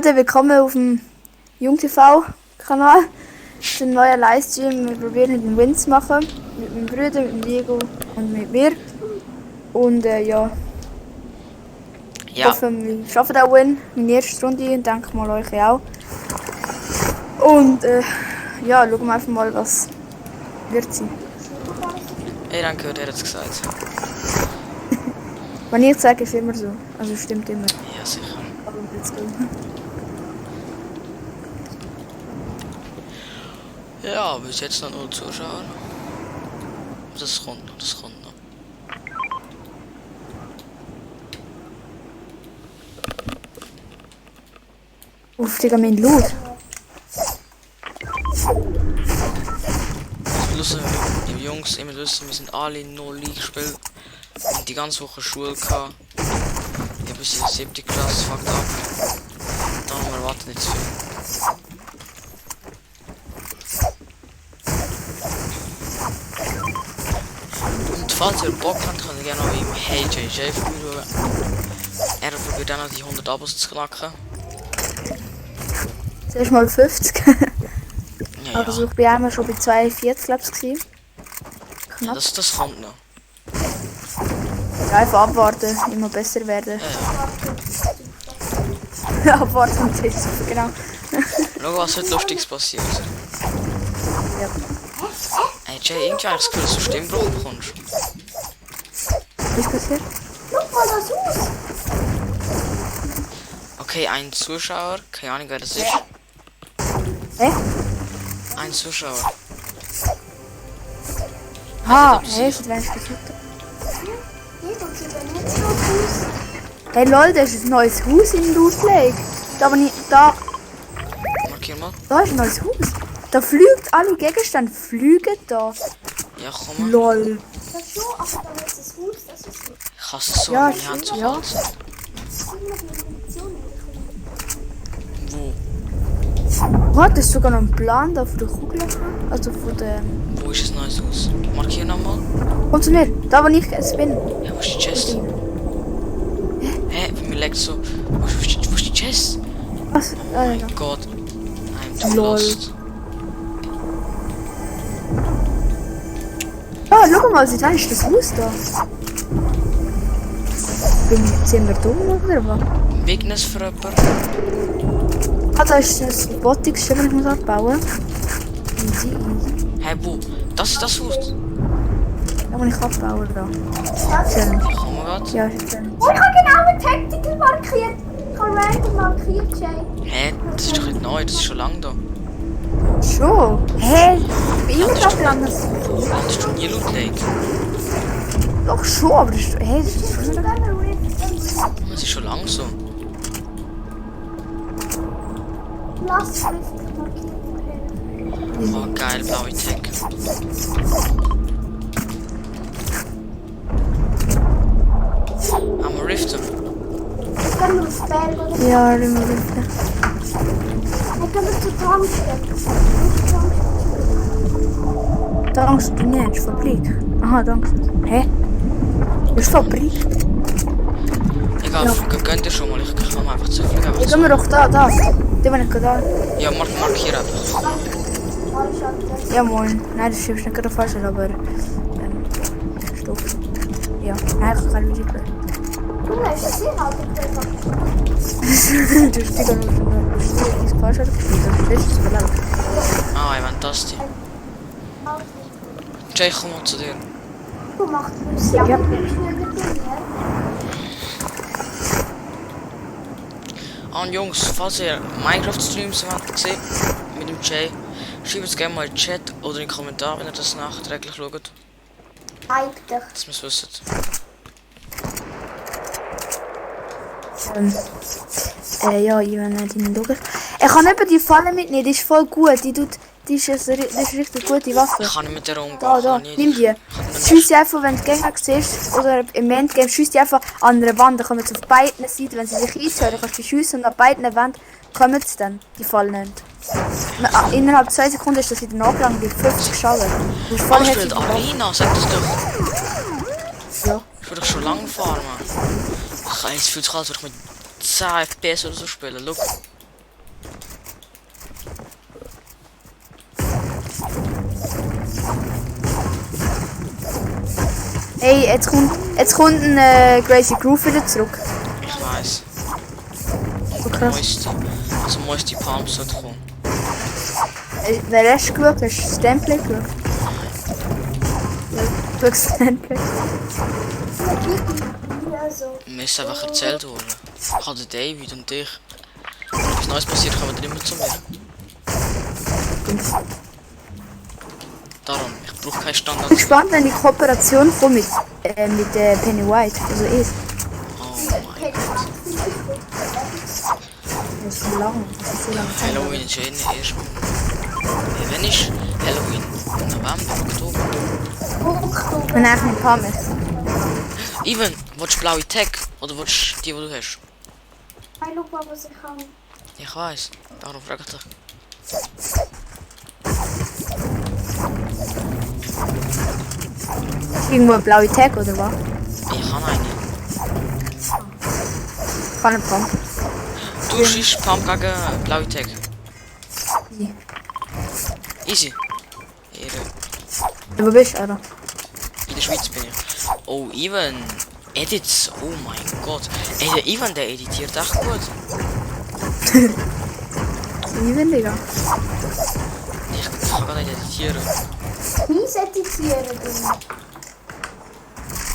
Leute, willkommen auf dem JungTV-Kanal. Das ist ein neuer Livestream. Wir probieren den Win zu machen. Mit meinem Bruder, mit dem Diego und mit mir. Und ja. Ich hoffe, wir schaffen den Win. Meine erste Runde und denke mal euch auch. Und ja, schauen wir einfach mal, was wird sein. Hey, danke, der hat es gesagt. Wenn ich sage, ist immer so. Also stimmt immer. Ja, sicher. Aber let's go. Ja, bis jetzt noch 0 Zuschauer. Das kommt noch, noch. Uff, Digga, mein Loot. Lustig, die Jungs immer wissen, wir sind alle in 0 League gespielt. Und die ganze Woche Schule gehabt. Ich habe bis in die 7. Klasse fucked up. Darum erwartet nicht zu viel. Und falls ihr Bock habt, könnt ihr gerne noch im Hey JJ vorbeischauen. Er probiert dann noch die 100 Abos zu knacken. Zuerst mal 50. Ja, Also ich bin einmal schon bei 42, glaube ich. Ja, das kommt noch. Ja, einfach abwarten, immer besser werden. Ja. Abwarten und testen, genau. Schau, was heute Lustiges passiert. Ja. Hey Jay, irgendwie habe ich das Gefühl, dass du Stimmbruch bekommst. Was ist passiert? Guck mal das Haus! Okay, ein Zuschauer, keine Ahnung wer das ist. Hä? Ein Zuschauer. Ah, hey, seit wann ist das heute? Nee, das sieht ja nicht so aus. Hey Leute, das ist ein neues Haus in Lootleg. Da aber nicht, da Markier mal. ist ein neues Haus. Da fliegt alle Gegenstände, fliegen da. Ja, komm mal. Lol. Das ist schon, aber da ist das Haus, das ist so. Ich hasse es so, Ja, meine Hand zu ja. falten. Das ist immer die Munition. Wo? Hat das sogar noch einen Plan da von der Kugel? Also von der... Wo ist das neues Haus? Markier nochmal. Komm zu mir, da wo ich es bin. Ja, wo ist die Chest? Hä, bei mir leckt so. Wo ist die Chest? Was? Ah, ja. Mein Gott. I'm too Lol. lost. Ah, schau mal, seit wann ist das Haus da? Sind wir dumm oder was? Weakness für jemanden? Ah, da ist das Robotics, schon ich muss abbauen. Easy, easy. Hä, wo? Das ist das Haus? Da muss ich abbauen, da. Das ist Challenge. Komm mal grad. Ja, ist Challenge. Oh, ich habe genau eine Tactical markiert. Ich habe random markiert, Jay. Hä, das ist doch nicht neu, das ist schon lange da. Schon? Hä? Bin ich da lange? Hattest du nie Loot Lake? Doch schon, aber das ist... Hä, das ist schon wieder... Das ist schon lang so. Lass Rift markiert. Oh, geil, blaue Tech. Haben wir Riften? Ich kann nur aufs Berg oder Ja, immer wieder. ich kann nur zur Tankstelle. Danke, du nicht, Fabrik. Aha, danke. Hä? Das ist Fabrik. Egal, Ja. gönnt ihr schon mal, ich kann einfach zu viel. Jetzt sind wir doch da. Da bin ich da. Ja, markier einfach. Ja, moin. Nein, das stimmt nicht gerade falsch, aber... Stoff. Ja, nein, ich kann nicht mehr. Du hast es hier halt Du bist wieder nur... Du bist falsch, oder? Das ist verlangt. Ah, ich meine das hier. Jay, komm mal zu dir. Du machst es ja. Ja. Und Jungs, falls ihr Minecraft-Streams habt gesehen mit dem Jay, schreibt es gerne mal in den Chat oder in den Kommentar, wenn ihr das nachträglich schaut. Eigentlich. Dass wir es wissen. Ja, ich will nicht hinschauen. Ich kann eben die Falle mitnehmen, die ist voll gut. Die ist eine richtig gute Waffe. Ich kann nicht mit der umgehen. Da, kann nicht. nimm die. Schieß die einfach, wenn du Gegner siehst, oder im Endgame, schieß die einfach an einer Wand. Dann kommen sie auf beiden Seiten. Wenn sie sich einhören, kannst du die schiessen und an beiden Wänden kommen sie dann. Die fallen nicht. Innerhalb 2 Sekunden ist das wieder nachgelangt, wie 50 Schaden. Du bist voll Oh, ich heftig. will Arena, sag das doch. Ja. Ich will doch schon lange fahren, Mann. Ach, es fühlt sich an, als würde ich mit 10 FPS oder so spielen. Look. Hey, jetzt kommt ein Crazy Groove wieder zurück. Ich weiß. So krass. Moisty Palms sollte kommen. Wer hast du geschaut? Hast du das Template geschaut? Du hast das Template. Also, Mir ist einfach erzählt worden. Ich hatte David und dich. Wenn etwas Neues passiert, kommen wir immer zu mir. Darum, ich brauche keinen Standard. Ich bin gespannt, wenn die Kooperation kommt mit Pennywise. Also ist. Oh mein Gott. Das ist so lang. Das ist so lang. Halloween ist ja eh nicht erst. Wenn ist Halloween? November, Oktober? Und eigentlich ein paar mehr. Ivan, willst du blaue Tag? Oder willst du die du hast? ich schau mal, was ich kann. Ich weiß, darum frage ich dich. Irgendwo eine blaue Tag oder was? Ich habe eine. Kann ein Pump. Du schießt Pump gegen blaue Tag. Easy. Easy. Ehre. Wo bist du, Alter? In der Schweiz bin ich. Oh, Ivan. Edits. Oh mein Gott. Ey, der Ivan, der editiert echt gut. Even, Digga. Ich kann gar nicht editieren. Mies editieren, du.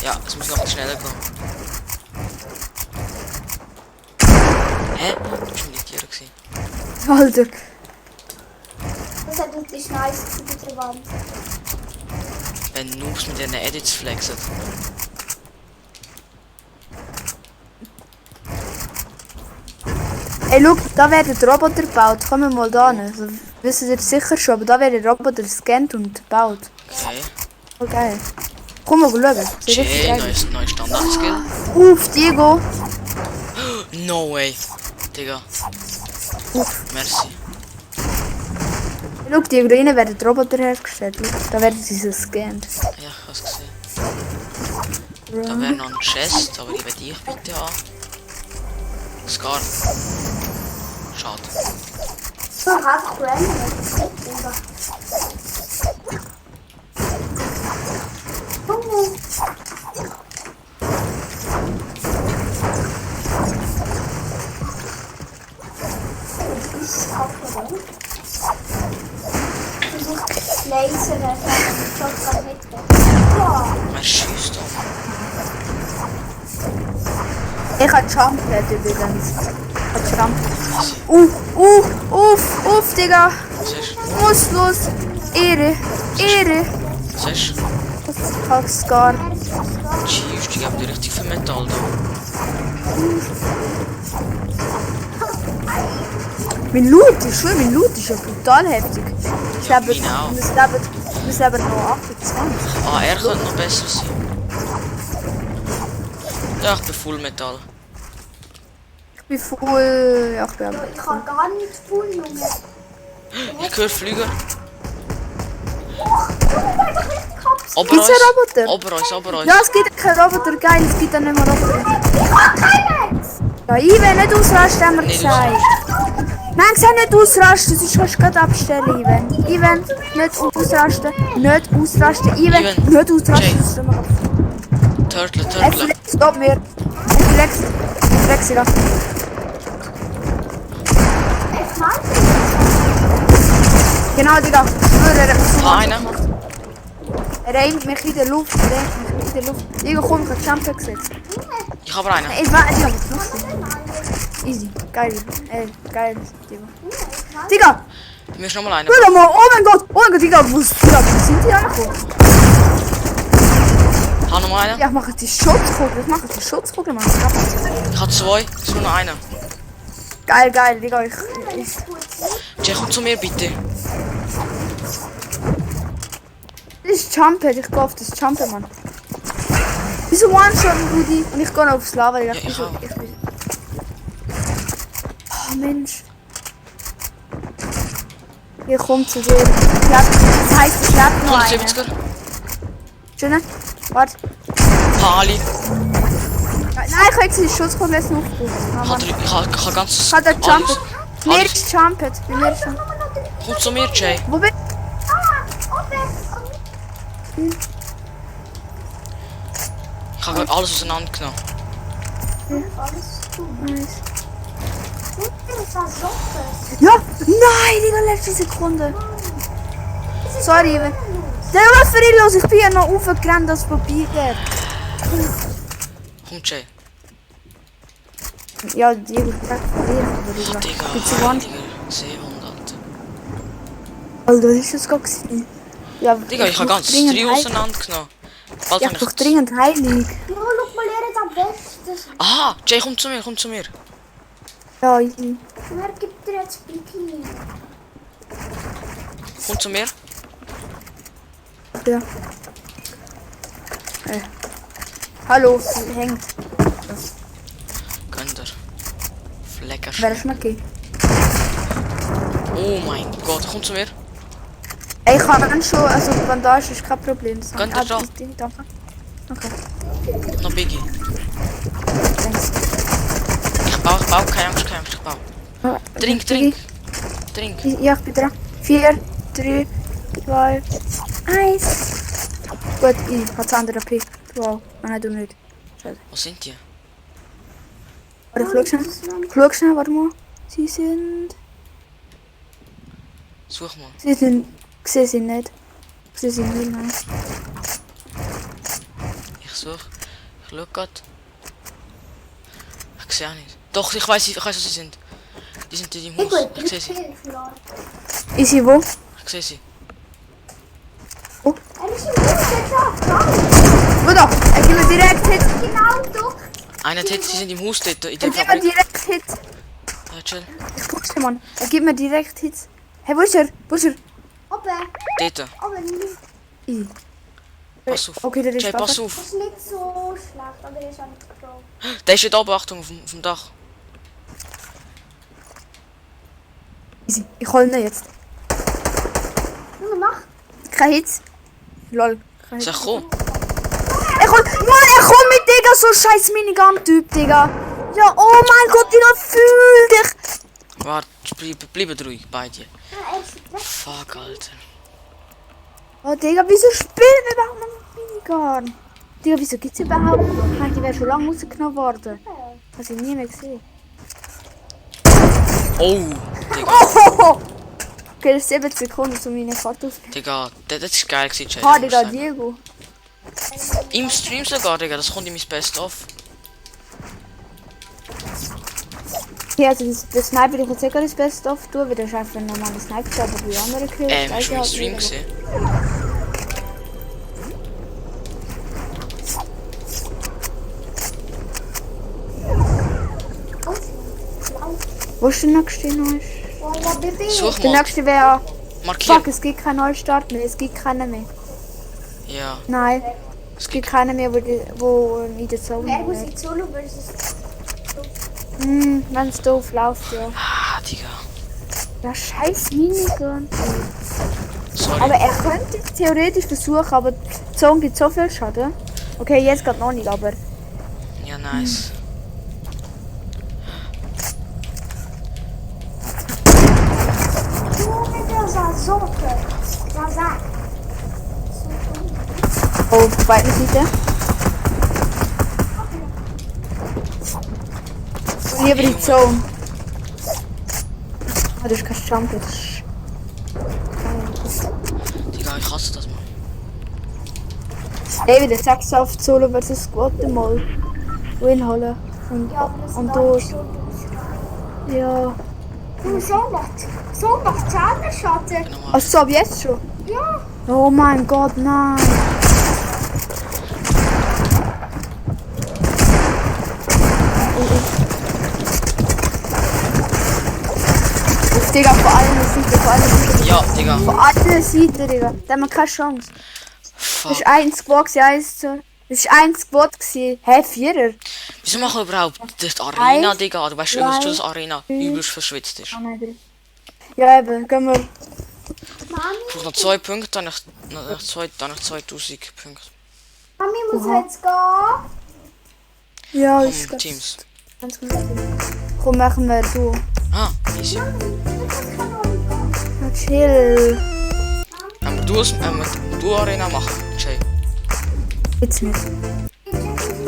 Ja, es muss noch schneller gehen. Hä? Du bist mit Editieren gewesen. Alter. Das hat wirklich nice mit der Wand. Wenn Noobs mit ihren Edits flexen. Ey, schau, da werden Roboter gebaut. Kommen wir mal da hin. Also, wissen ihr sicher schon, aber da werden Roboter gescannt und gebaut. Okay. Oh, geil. Komm mal schauen. Sieht richtig Jay, geil neues Standard-Skill. Uff, Diego. No way. Digga. Uff. Merci. Schau, Diego, da innen werden Roboter hergestellt. Schau, da werden sie so gescannt. Ja, ich hab's gesehen. Da wäre noch ein Chest, aber die will ich bitte haben. Scar. Schade. So hart random. Laser, das hat einen Shotgun mit. Wer schießt doch? Ich habe Jumppad übrigens. Ich habe Jumppad. Uff, Digga. Siehst Muss los. Ehre. du? Ich hab Scar. Jeez, die geben dir richtig viel Metall da. Mein Loot ist ja brutal heftig. Ich Ja, glaube, meine auch. wir sind aber noch 28. Ah, er könnte noch besser sein. Ja, ich bin Full Metall. Ich bin voll. Ja, ich bin aber. Ich kann gar nicht voll, Junge. Ich höre Flüger. Ober Gibt's einen Roboter? Ober uns. Ja, es gibt keinen Roboter. Geil, es gibt dann nicht mehr Roboter. Ich kann keinen! Ja, Ivan, nicht ausrasten, haben wir Nicht gesagt. Nein, gesagt nicht ausrasten, sonst kannst du gerade abstellen, Ivan. Ivan, nicht ausrasten. Ivan, Ivan, nicht ausrasten. Jay. sonst können wir ab- Turtle. Stopp mir. Flex, ja. Ich mag Genau, Digga. Ich schwöre, er hat mich so Einer. gemacht. Er reimt mich in der Luft. Digga, komm, ich hab Jumper gesetzt. Ich habe einen. Ey, warte, Digga, was machst du? Easy. Geil. Geil, Digga. Digga, Mir ist nochmal einer. schau mal. Oh mein Gott, Digga, wo sind die angekommen? Ich habe noch einen. Ja, ich mache die Schutzkugel, Mann. Ich habe zwei. Es ist nur noch einer. Geil, Digga, ich Jay, komm zu mir bitte. das ist Jumper, ich gehe auf das Jumper, Mann. Wieso One-Shot, Rudi? Und ich gehe noch aufs Lava, Digga. Ja, ich auch. Oh, Mensch. Hier kommt zu dir. Das heisst, es lebt noch einer. 170er. Schöne? Warte. Pali. Nein, ich habe jetzt die Schutzkugel jetzt noch aufgebaut. Ich habe ganz. Ich habe den Jumper. Bei mir Alles. ist Jumpet. Bei mir ist Komm zu mir, Jay. Wo bin Oben! Ich habe alles auseinandergenommen. Alles gut. Nice. Das war so fest. Ja! Nein, Digga, letzte Sekunde. Sorry, der was für ihn los? Ich bin ja noch aufgerannt, als es vorbeigeht. Komm, Jay. Ja, die wird direkt verlieren. Oh, Digga, Bin zu warm. Digga. Seehund, Alter. Alter, was ist das gerade gewesen? Ja, Digga, ich habe brauch ganz dringend 3 Heil- auseinandergenommen. Bald Ja, hab ich brauche dringend Heilung. Ja, schau mal, er hat am besten. Aha, Jay, komm zu mir, komm zu mir. Ja, easy. Wer gibt dir jetzt Bikini? Komm zu mir. Ja. Hallo, sie hängt. Gönn dir. Flecker. Wer ist Schmecki? Oh mein Gott, komm zu mir. Ey, ich kann schon, also Bandage ist kein Problem. Das Könnt habe ihr ich- da? Danke. Okay, Noch Biggie. thanks. Ich baue, keine Angst, ich baue. Trink. Ja, ich bin dran. 4, 3, 2, 1. Gut, ich habe das andere P. Wow, nein, du nicht. Schade. Wo sind die? Warte, ich schau schnell, warte mal. Sie sind... Such mal. Sie sind... Ich sehe sie nicht. Ich sehe sie nicht, nein. Ich suche. Ich schau grad. Ich sehe auch nicht. Doch, ich weiß, wo sie sind. Die sind in dem Haus. Ich sehe sie. Ist sie wo? Ich sehe sie. Er ist im Bus, der schafft. Wo doch? Er gibt mir direkt Hit. Genau dort. Einer Hit, sie sind im Haus dort, in Er der gibt mir Fabrik. direkt Hit. Ja, chill. Ich pushte, Mann. Er gibt mir direkt Hits. Hey, wo ist er? Wo ist er? Aber nicht. I. Pass auf. Okay, der ist Jay, pass auf. Das ist nicht so schlecht, aber er ist auch nicht groß. Der ist dort oben, Achtung, auf dem Dach. Easy. Ich hol ihn jetzt. Junge, mach. Kein Hits. Lol. Kein Sag Hits. komm. Er kommt. Mann, er kommt mit, Digga. So scheiß Minigun-Typ, Digga. Ja, oh mein Gott, Digga, fühl dich. Warte, bleib ruhig, beide. Ja, er ist weg. Fuck, Alter. Oh, Digga, wieso spielen wir überhaupt noch mit Minigun? Digga, wieso gibt's überhaupt noch? Ich meine, die wäre schon lange rausgenommen worden. Hast du nie mehr gesehen. Oh, Digga. Oh! Okay, das ist 7 Sekunden zu meiner Fahrt auf. Digga, das ist geil gewesen, Jay. Ah, ich muss Digga, sagen. Diego. Im Stream sogar, Digga, das kommt in mein Best-of. Ja, also das Sniper, ich jetzt das Beste oft tun, weil das ist einfach ein normaler Sniper, aber die anderen Kills. Hast du meinen Stream gesehen? Wo ist der nächste neu? Oh, ja, Baby. Such Der mal. nächste wäre... Markier. Fuck, es gibt keinen Neustart mehr, es gibt keinen mehr. Ja, Nein, es es gibt. gibt keinen mehr, wo in der Er Zone muss ist. in Solo versus. Wenn es doof läuft, ja. Ah, Digga. Ja, scheiß Minigun. Sorry. Aber er könnte es theoretisch versuchen, aber die Zone gibt so viel Schaden. Okay, jetzt gerade noch nicht, aber... Ja, nice. Junge, der sah so gut. Was sagt? Oh, auf der beiden Seite. Lieber die Zone. Ah, das ist kein Jump, das ist... Digga, ich hasse das, Mann. Ey, wieder 6 auf Solo versus Squad mal. Win holen. Und, Ja, aber das und war durch. schon. Ja. So macht Zahnschatten. Nochmal. Also ab jetzt schon? Ja. Oh mein Gott, nein. Digga, vor allem Seite, vor allem Seite. Ja, Digga. Vor allem Seite, Digga. Da haben wir keine Chance. Das Fuck. ist ein Squad gewesen, eins zu... Das ist ein Squad gewesen. Hä, Vierer? Wieso machen wir überhaupt das Arena, Eins, Digga? Du weißt schon, zwei, dass das Arena übelst verschwitzt ist. Ah, nein, drei. Ja, eben, gehen wir... Mami. Ich brauche noch 2 Punkte, dann noch 2000 Punkte. Mami muss jetzt gehen. Ja, Komm, ist gut. Teams. Ganz gut. Komm, machen wir du. Ah, easy. Ja, chill. Wenn wir Duo Arena machen, Jay. Jetzt nicht. Ich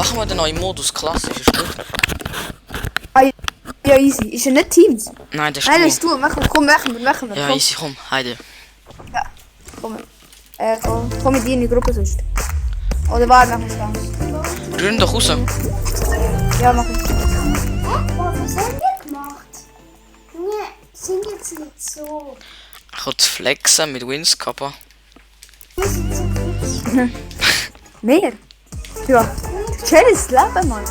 Machen wir den neuen Modus klassisch, ist gut. Ah, ja, easy. Ist ja nicht Teams. Nein, das ist Nein, cool. das ist du. Komm, machen wir. Ja, Komm, easy, komm, heide. komm mit dir in die Gruppe sonst. Oder warte, machen wir ganz. Rühren doch raus. Ja, mach ich. Was haben wir gemacht? Wir sind jetzt nicht so. Ich will flexen mit Wins kappa. Wir sind so fit. Mehr? Ja. Chilles Leben, Mann.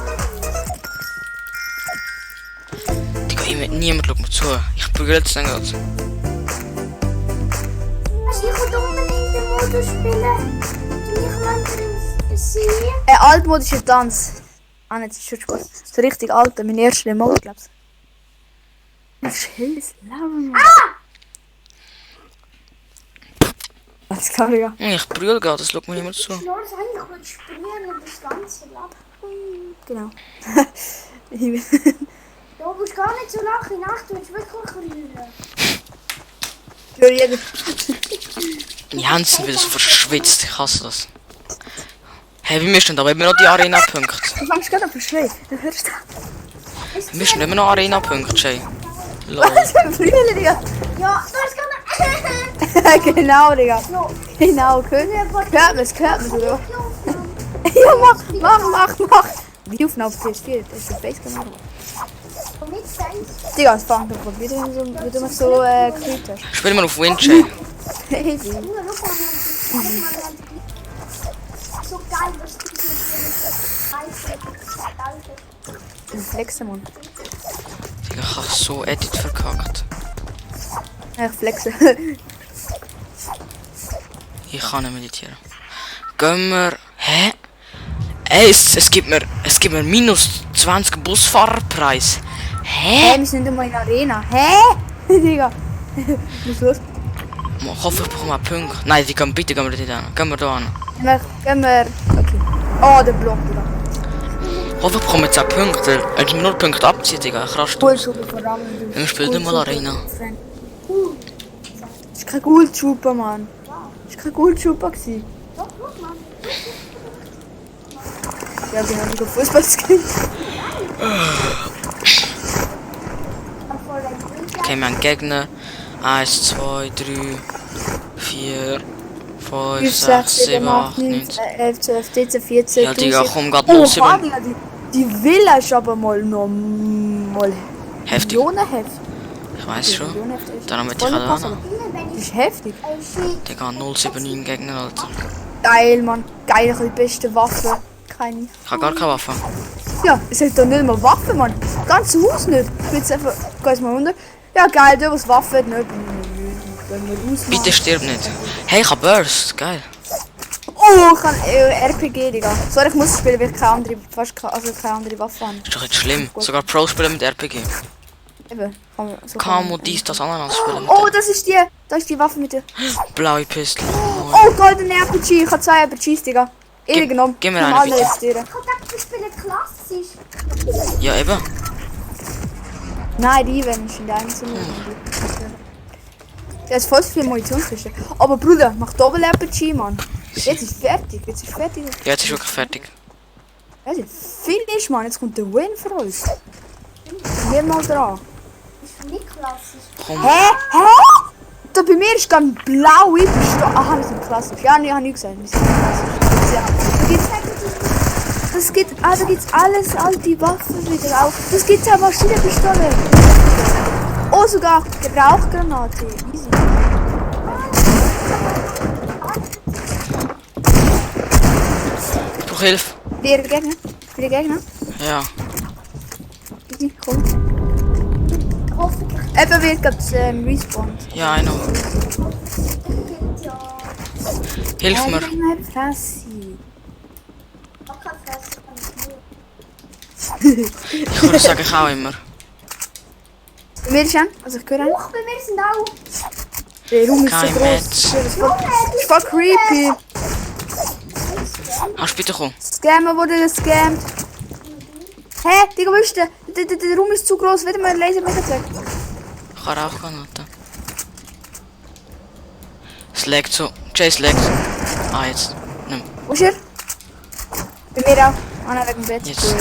Digga, niemand schaut mir zu. Ich prügel jetzt dann grad. Ich will unbedingt den Modus spielen. Ich will sehen. Altmodischer Tanz. Ah, nicht, das ist schon Spaß. So richtig alter, mein erster Mode, glaubst du. Chilles Leben, Mann. Was kann ich ja? Ich prügel grad, das schaut mir niemand zu. Ich wollte eigentlich spielen und das ganze Lachen. Genau. Du musst gar nicht so lachen. Nacht willst du wirklich rühren. Für jeden. Die Hände sind wieder so verschwitzt, ich hasse das. Hey, wir müssen aber immer noch die Arena-Punkte. Du fängst gerade an zu schreien. Du hörst das. Wir müssen immer noch Arena-Punkte, Jay. Lol. Was für ein Frühling, Digga. Ja, du hast gar nicht. Genau, Digga. Genau, hört man, oder? Ja, mach. Wie auf PS4, das ist der Face-Kamera. Digga, es fängt doch wieder so, wie du mich so gekriegt hast. Spielen wir auf Win, Jay. Easy. So geil, was du hier Flexen, Mann. Digga, ich hab so Edit verkackt. Ja, ich flexe. Ich kann nicht meditieren. Gehen wir... Hä? Ey, es gibt mir minus 20 Busfahrerpreis. Hä, Hä? wir sind immer in der Arena. Hä? Digga. Was ist los? Ich hoffe, ich bekomme einen Punkt. Nein, bitte gehen wir nicht hin. Gehen wir da an. Gehen wir. Okay. Oh, der Block, Digga. Ich hoffe, ich bekomme jetzt einen Punkt. Wenn ich mir nur Punkte abziehe, Digga, ich raste aus. Goldschube vor allem. Wir spielen nicht mal Arena. Das ist kein Goldschube, Mann. Das war kein Goldschube. Ja, genau, wie Fußball spielen. Okay, wir haben Gegner. 1, 2, 3, 4, 5, 6, 7, 8, 9. 11, 12, 13, 14. Ja, Digga, komm grad Oh, 07. Digga, die Villa ist aber mal Heftig. Millionenheftig. Ich weiß schon. Millionenheftig. Dann haben wir die gerade an. Das ist heftig. Digga, 079 Gegner, Alter. Geil, Mann. Geil, ich habe die beste Waffe. Keine. Ich habe gar keine Waffe. Ja, es hat doch nicht mal Waffen, Mann. Das ganze Haus nicht. Ich bin jetzt einfach. Geh mal runter. Ja, geil, du was Waffe hat nicht. Wenn wir ausmachen. Bitte stirb nicht. Hey, ich hab Burst. Geil. Oh, ich kann RPG, Digga. Sorry, ich muss spielen, weil ich keine andere, keine andere Waffe habe. Ist doch jetzt schlimm. Sogar Pro spielen mit RPG. Eben. Kann man, so Camo, dies, das, Ananas spielen. Oh, das ist die Waffe mit der. Blaue Pistole. Oh, golden RPG. Ich habe 2 RPGs, Digga. Ewig genommen. gib mir Ich eine, kann alle bitte. jetzt dir. Ich dachte, wir spielen klassisch. Ja, eben. Nein, die werden in der einzelnen. Der ist voll viel Munitionskiste. Aber Bruder, mach Double RPG, Mann. Jetzt ist fertig. Ja, jetzt ist wirklich fertig. Das ist finish, Mann. Jetzt kommt der Win für uns. Wir mal dran. Ist nicht klassisch. Komm. Hä? Da bei mir ist ganz blaue Pistole. Aha, wir sind klassisch. Ja, nee, ich habe nicht gesagt. Wir sind klassisch. Ja. Da gibt's alles, all die Waffen wieder auf. Das gibt's auch Maschinenpistole. Oh, sogar Rauchgranate. Easy. Ich brauche Hilfe. Wer Gegner? Für die Gegner? Ja. Easy, komm. Hoffentlich Eben wird gerade respawned. Ja, I know. ja. Hilf mir. Fresse. Auch keine Fresse, kann ich nicht. Ich würde sagen, ich auch immer. Bei mir ist also ich höre einen. Doch, bei mir sind auch. Der Raum ist so Kein groß. Metz. Das ist voll creepy. Hast du bitte kommen? Scammer wurde gescammt. Hä? Digga, wo ist der? Der Raum ist zu groß. Wieder mal ein Laser mitgezeigt. Ich habe Rauchgranate. Es laggt so. Chase laggt. Ah, jetzt. Nimm. Wo ist er? Bei mir auch. Ah nein, wegen dem Bett. Jetzt.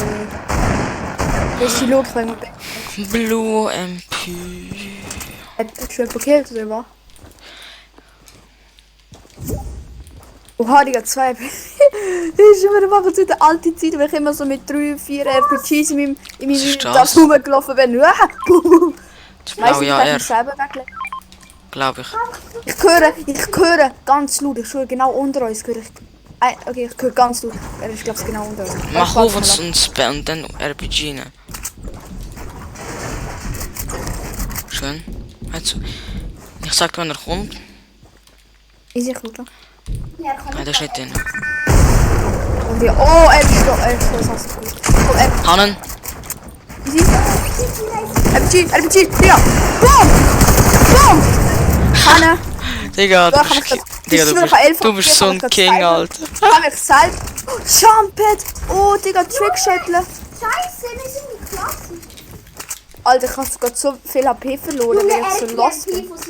Das ist die Logik wegen dem Bett. Blue MP. Hat schon jemand gekillt oder was? Oha, Digga, 2. Das ist immer machen zu der alten Zeit, wenn ich immer so mit 3, 4 RPGs in meinem Tab rumgelaufen bin. Das blaue ja er. Selber weglegen. Glaube ich. Ich höre ganz laut, ich höre genau unter uns. Okay, ich höre ganz laut. Er ist, glaube ich, genau unter uns. Mach auf uns und dann RPG ne. Schön. Also, ich sag, wenn er kommt. Easy, gut. Ja, komm. Nein, der ist nicht drin. Oh, er ist da, das hast du gut. Komm, er. Hannen! Easy. RPG, ja. Boom! Boom! Hanne. Digga, Ja, du bist so ein King, Alter. Ich kann mich selbst. Jumpet! Oh, Digga, Trickshuttle. Scheiße, wir sind die Klasse. Alter, ich hab gerade so viel HP verloren, weil ich so lost bin. Nice,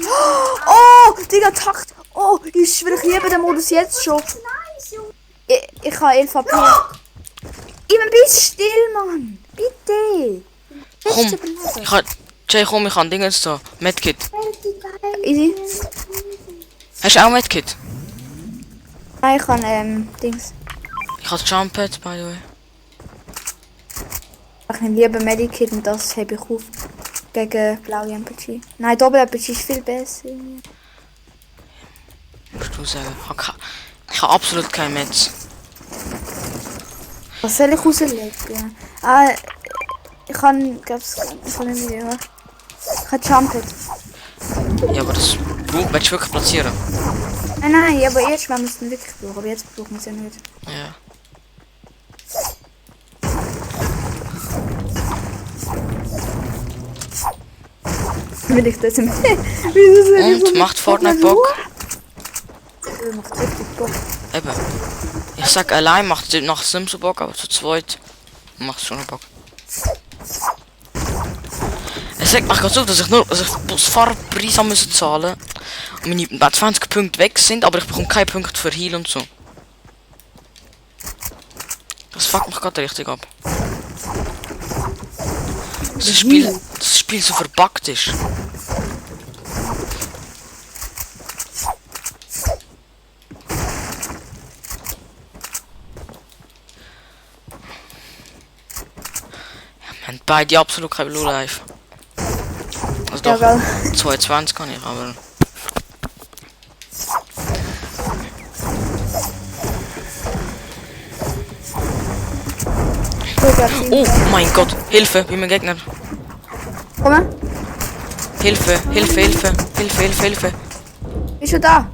Oh, Digga, Takt. Oh, ich schwöre, ich liebe den Modus jetzt schon. Junge. Ich habe 11 HP. Immer ein bisschen still, Mann. Bitte. Komm, ich kann... Jay, komm, ich kann Dinge da. Medkit. Easy. Hast du auch Medkit? Nein, ich kann, Dings. Ich habe Jumppad, by the way. Ich nehme lieber Medikit und das hebe ich auf. Gegen blaue MPG. Nein, Doppel-MPG ist viel besser. Musst du sagen. Ich habe absolut kein Metz. Was soll ich rauslegen? Ah, ich kann, ich kann nicht mehr. Ich kann Jumpet. Ja, aber das willst du wirklich platzieren? Nein, aber erst wenn wir es wirklich brauchen. Aber jetzt brauchen wir es ja nicht. Ja. Will ich das nicht? Und macht Fortnite Bock? Macht richtig Bock. Eben. Ich sag allein macht nach Sims Bock, aber zu zweit macht schon Bock. Es sagt mir gerade so, dass ich nur Busfahrpreis haben müssen zahlen und meine 20 Punkte weg sind, aber ich bekomme keinen Punkt für Heal und so. Das fuckt mich gerade richtig ab. Dass das Spiel so verbuggt ist. Beide absolut kein Blue Life. Also doch, Ja, 220 kann ich, aber... Oh mein Gott, Hilfe, wie mein Gegner. Komm. Hilfe, Hilfe, Hilfe, Hilfe, Hilfe, Hilfe. Ist schon da.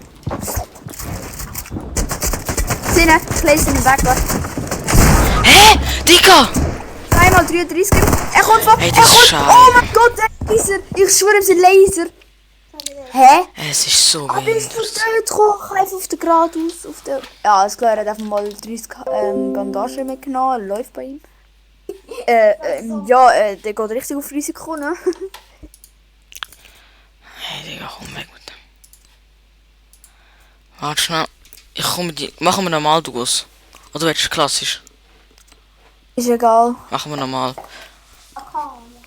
Sinne, ich lese in den Weg, warte. Hä? Digga! 3x33. Er kommt von. Ey, Er das ist kommt. scheiße. Oh mein Gott, der Laser. Ich schwöre, es ist ein Laser. Hä? Es ist so Aber bist du behindert. dort gekommen? Einfach auf der geradeaus. Auf der. Ja, es klar, er hat einfach mal 30 Bandagen mitgenommen. Läuft bei ihm. Ja, der geht richtig auf Risiko, ne? Hey Digga, komm weg mit dem. Warte schnell. Ich komme die. Machen wir normal Duos. Oder willst du klassisch? Ist egal. Machen wir normal.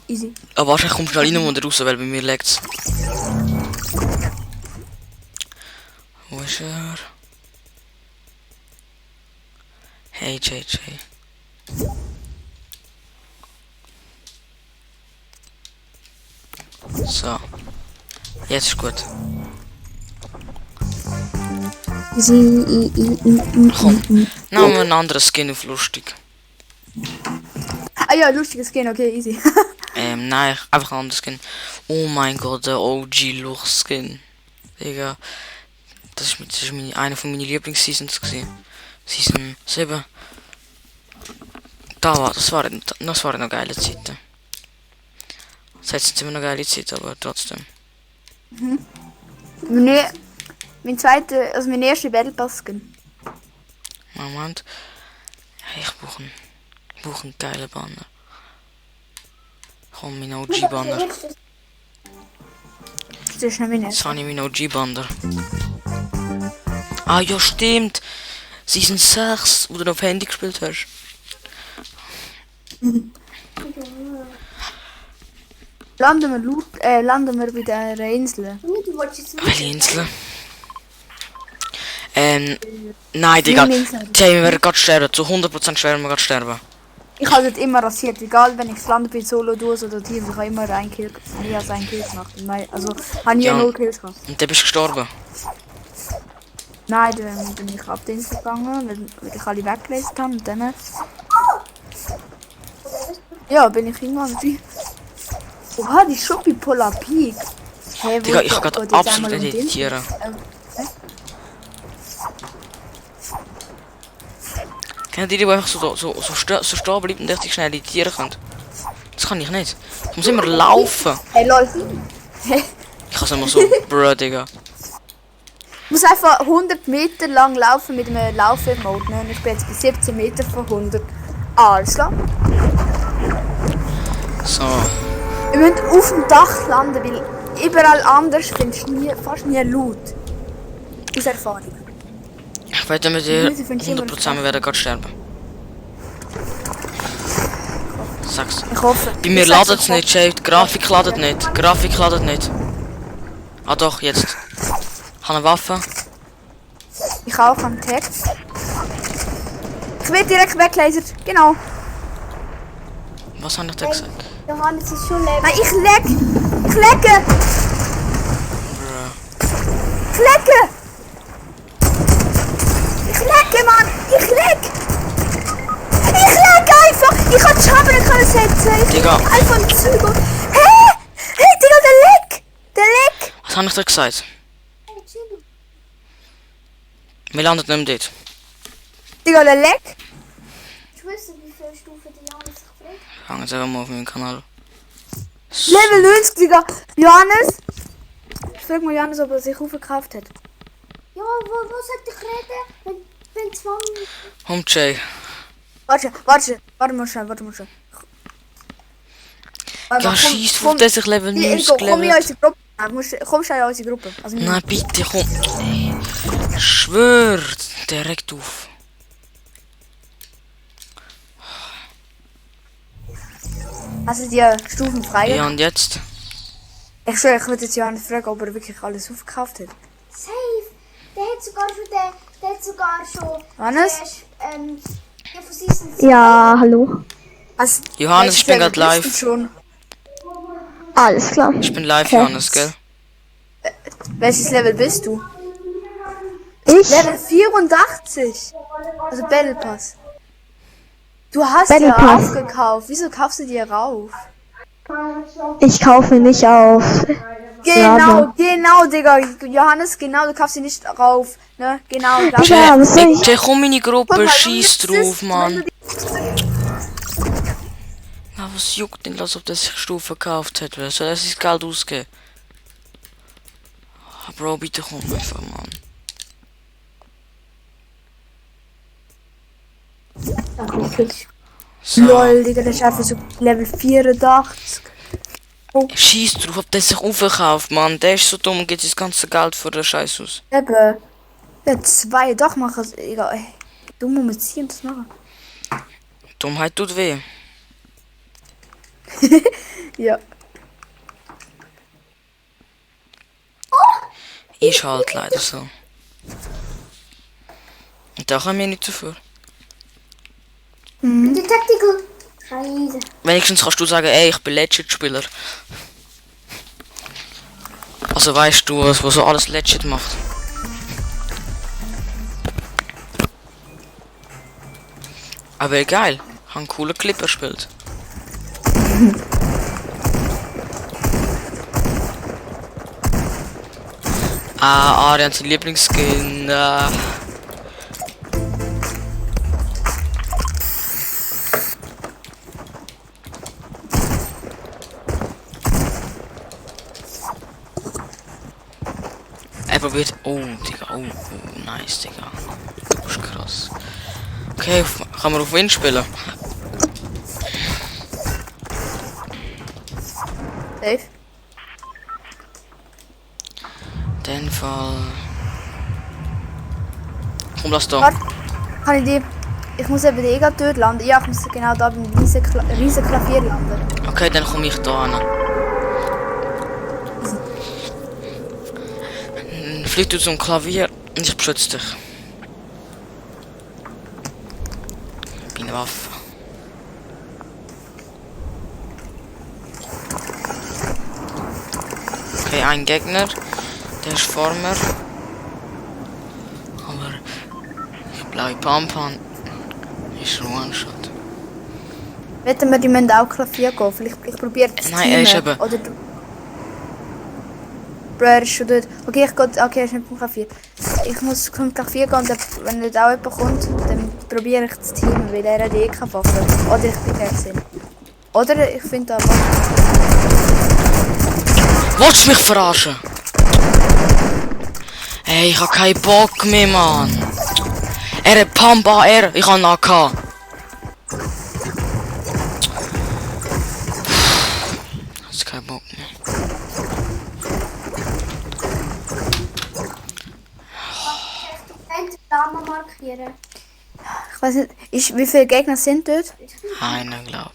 Easy. Aber wahrscheinlich kommt schnell rein und raus, weil bei mir liegt's. Wo ist er? Hey JJ. So. Jetzt ist gut. Komm. Nehmen wir einen anderen Skin auf lustig. Ah ja, lustiges Skin, okay, easy. Nein, einfach einen anderen Skin. Oh mein Gott, der OG Luch Skin. Digga. Das ist eine von meinen Lieblingsseasons gewesen. Season 7. Das waren noch geile Zeiten. Jetzt sind immer noch geile Zeiten, aber trotzdem. Mein zweiter, also mein erster Battle Pass Skin. Moment. Hey, ich brauche einen geilen Banner. Komm, mein OG Banner. Das ist noch mein Jetzt erster. habe ich meinen OG Banner. Ah ja, stimmt. Season 6, wo du auf Handy gespielt hast. Landen wir bei der Insel. Junge, du wolltest jetzt Welche nicht. Insel? Nein, Digga. Wir werden gerade sterben. Zu 100% werden wir gerade sterben. Ich habe das immer rasiert, egal wenn ich lande bei Solo Duos oder Teams, ich habe immer einen Kill, nie als einen Kill gemacht. Nein, also habe nie Ja. 0 Kills gehabt. Und dann bist du gestorben. Nein, dann bin ich ab der Insel gegangen, weil ich alle weggelesen habe und dann... Ja, bin ich irgendwann dabei. Oha, die ist schon bei Polar Peak. Hey, wo Digga, ich kann wo gerade die jetzt absolut einmal um die Insel- editieren. Kennt ihr die, die einfach so stehen bleiben und richtig schnell editieren können? Das kann ich nicht. Ich muss immer laufen. Hey, lol. Ich kann es immer so, bruh, Digga. Ich muss einfach 100 Meter lang laufen mit einem Lauf-Mode. Ne? Ich bin jetzt bei 17 Meter von 100. Alles klar. So. Wir müssen auf dem Dach landen, weil überall anders findest du fast nie Loot. Aus Erfahrung. Ich wette mit dir, Leute finden immer 100% wir werden gerade sterben. Sag's. Ich hoffe. Bei mir Ich sag's, ladet es ich nicht, Jay. Die Grafik ladet nicht. Grafik ladet nicht. Ah doch, jetzt. Ich habe eine Waffe. hoffe. Ich auch am Text. Ich werde direkt weglasert. Genau. Was habe ich da gesagt? Johannes ist schon leer. Nein, ich leck! Ich lecke! Bruh. Ich lecke! Ich lecke, Mann! Ich leck! Ich leck einfach! Ich kann die Schabel nicht können setzen! Ich Digga. leck einfach im Zügel! Hä? Hey, Digga, der leck! Der leck! Was habe ich da gesagt? Hey, chill. Wir landen nicht mehr dort. Digga, der leck! Ich wüsste, wie viele Stufen der Johannes sich fragt. Fangen jetzt einfach mal auf meinem Kanal. Level 90, Digga! Johannes! Ich frag mal Johannes, ob er sich aufgekauft hat. Ja, wo sollte ich reden? Wenn 2 Minuten. Home Jay. Warte mal schnell. Ja, schieß, wo der sich Level 90 Komm in levelt. unsere Gruppe. Komm schnell in unsere Gruppe. Also Nein, bitte, komm. Ey, schwör, der regt auf. Also die Stufen frei. Ja, und jetzt? Ich schwöre, ich würde jetzt Johannes fragen, ob er wirklich alles aufgekauft hat. Safe. Der hat sogar schon. Johannes? Ja, von Season Ja, hallo. Also, Johannes, ich bin welches gerade Level bist du live. schon? Alles klar. Ich bin live, Okay. Johannes, gell? Welches Level bist du? Ich? Level 84. Also Battle Pass. Du hast Battle ja Pass. aufgekauft. Wieso kaufst du dir rauf? Ich kaufe nicht auf. Genau, Digga. Johannes, genau, du kaufst sie nicht rauf. Ne? Genau. Ja, Jay, was soll ich? Jay, komm in die Guck Gruppe, mal, schieß das drauf, ist- Mann. Na, was juckt denn das, ob der sich Stufe gekauft hat? Wer soll das Geld ausgeben? Ah, Bro, bitte komm einfach, Mann. So. Lol, Digga, das ist einfach so Level 84. Schieß drauf, ob der sich aufkauft, Mann. Der ist so dumm und gibt das ganze Geld für den Scheiß aus. Eben. Ja, 2 doch machen. Egal, ey. Du musst ziehen das machen. Dummheit tut weh. Ja. Ist halt leider so. Und da haben wir nicht dafür. Die Tactical. Scheiße. Wenigstens kannst du sagen, ey, ich bin Legit-Spieler. Also weißt du, was so alles Legit macht. Aber geil, ich habe einen coolen Clip gespielt. Arian sein Lieblingsskin. Er probiert. Oh, Digga. Oh, nice, Digga. Du bist krass. Okay, kann man auf Win spielen? Safe. In dem Fall. Komm, lass da. Warte. Kann ich die... Ich muss eben die dort landen. Ja, ich muss genau da beim riesen Klavier landen. Okay, dann komme ich da an. Flieg du zum Klavier und ich beschütze dich. Bei einer Waffe. Okay, ein Gegner. Der ist vor mir. Aber ich blaue Pampan. Ist ein One-Shot. Wetten wir, die müssen auch Klavier gehen. Vielleicht ich probiere es. Nein, er ist eben. Oder du. Bro, er ist schon dort. Okay, ich gehe. Okay, er ist nicht beim Klavier. Ich muss zum Klavier gehen und wenn nicht auch jemand kommt, dann probiere ich das Team, weil er hat eh keine Waffe. Oder ich bin der Sinn. Oder ich finde da Waffe. Willst du mich verarschen? Ey, ich hab keinen Bock mehr, Mann. Er hat Pump AR, ich hab einen AK. Hast keinen Bock mehr. Könnt ihr da mal markieren? Ich weiß nicht, wie viele Gegner sind dort? Einer, glaub.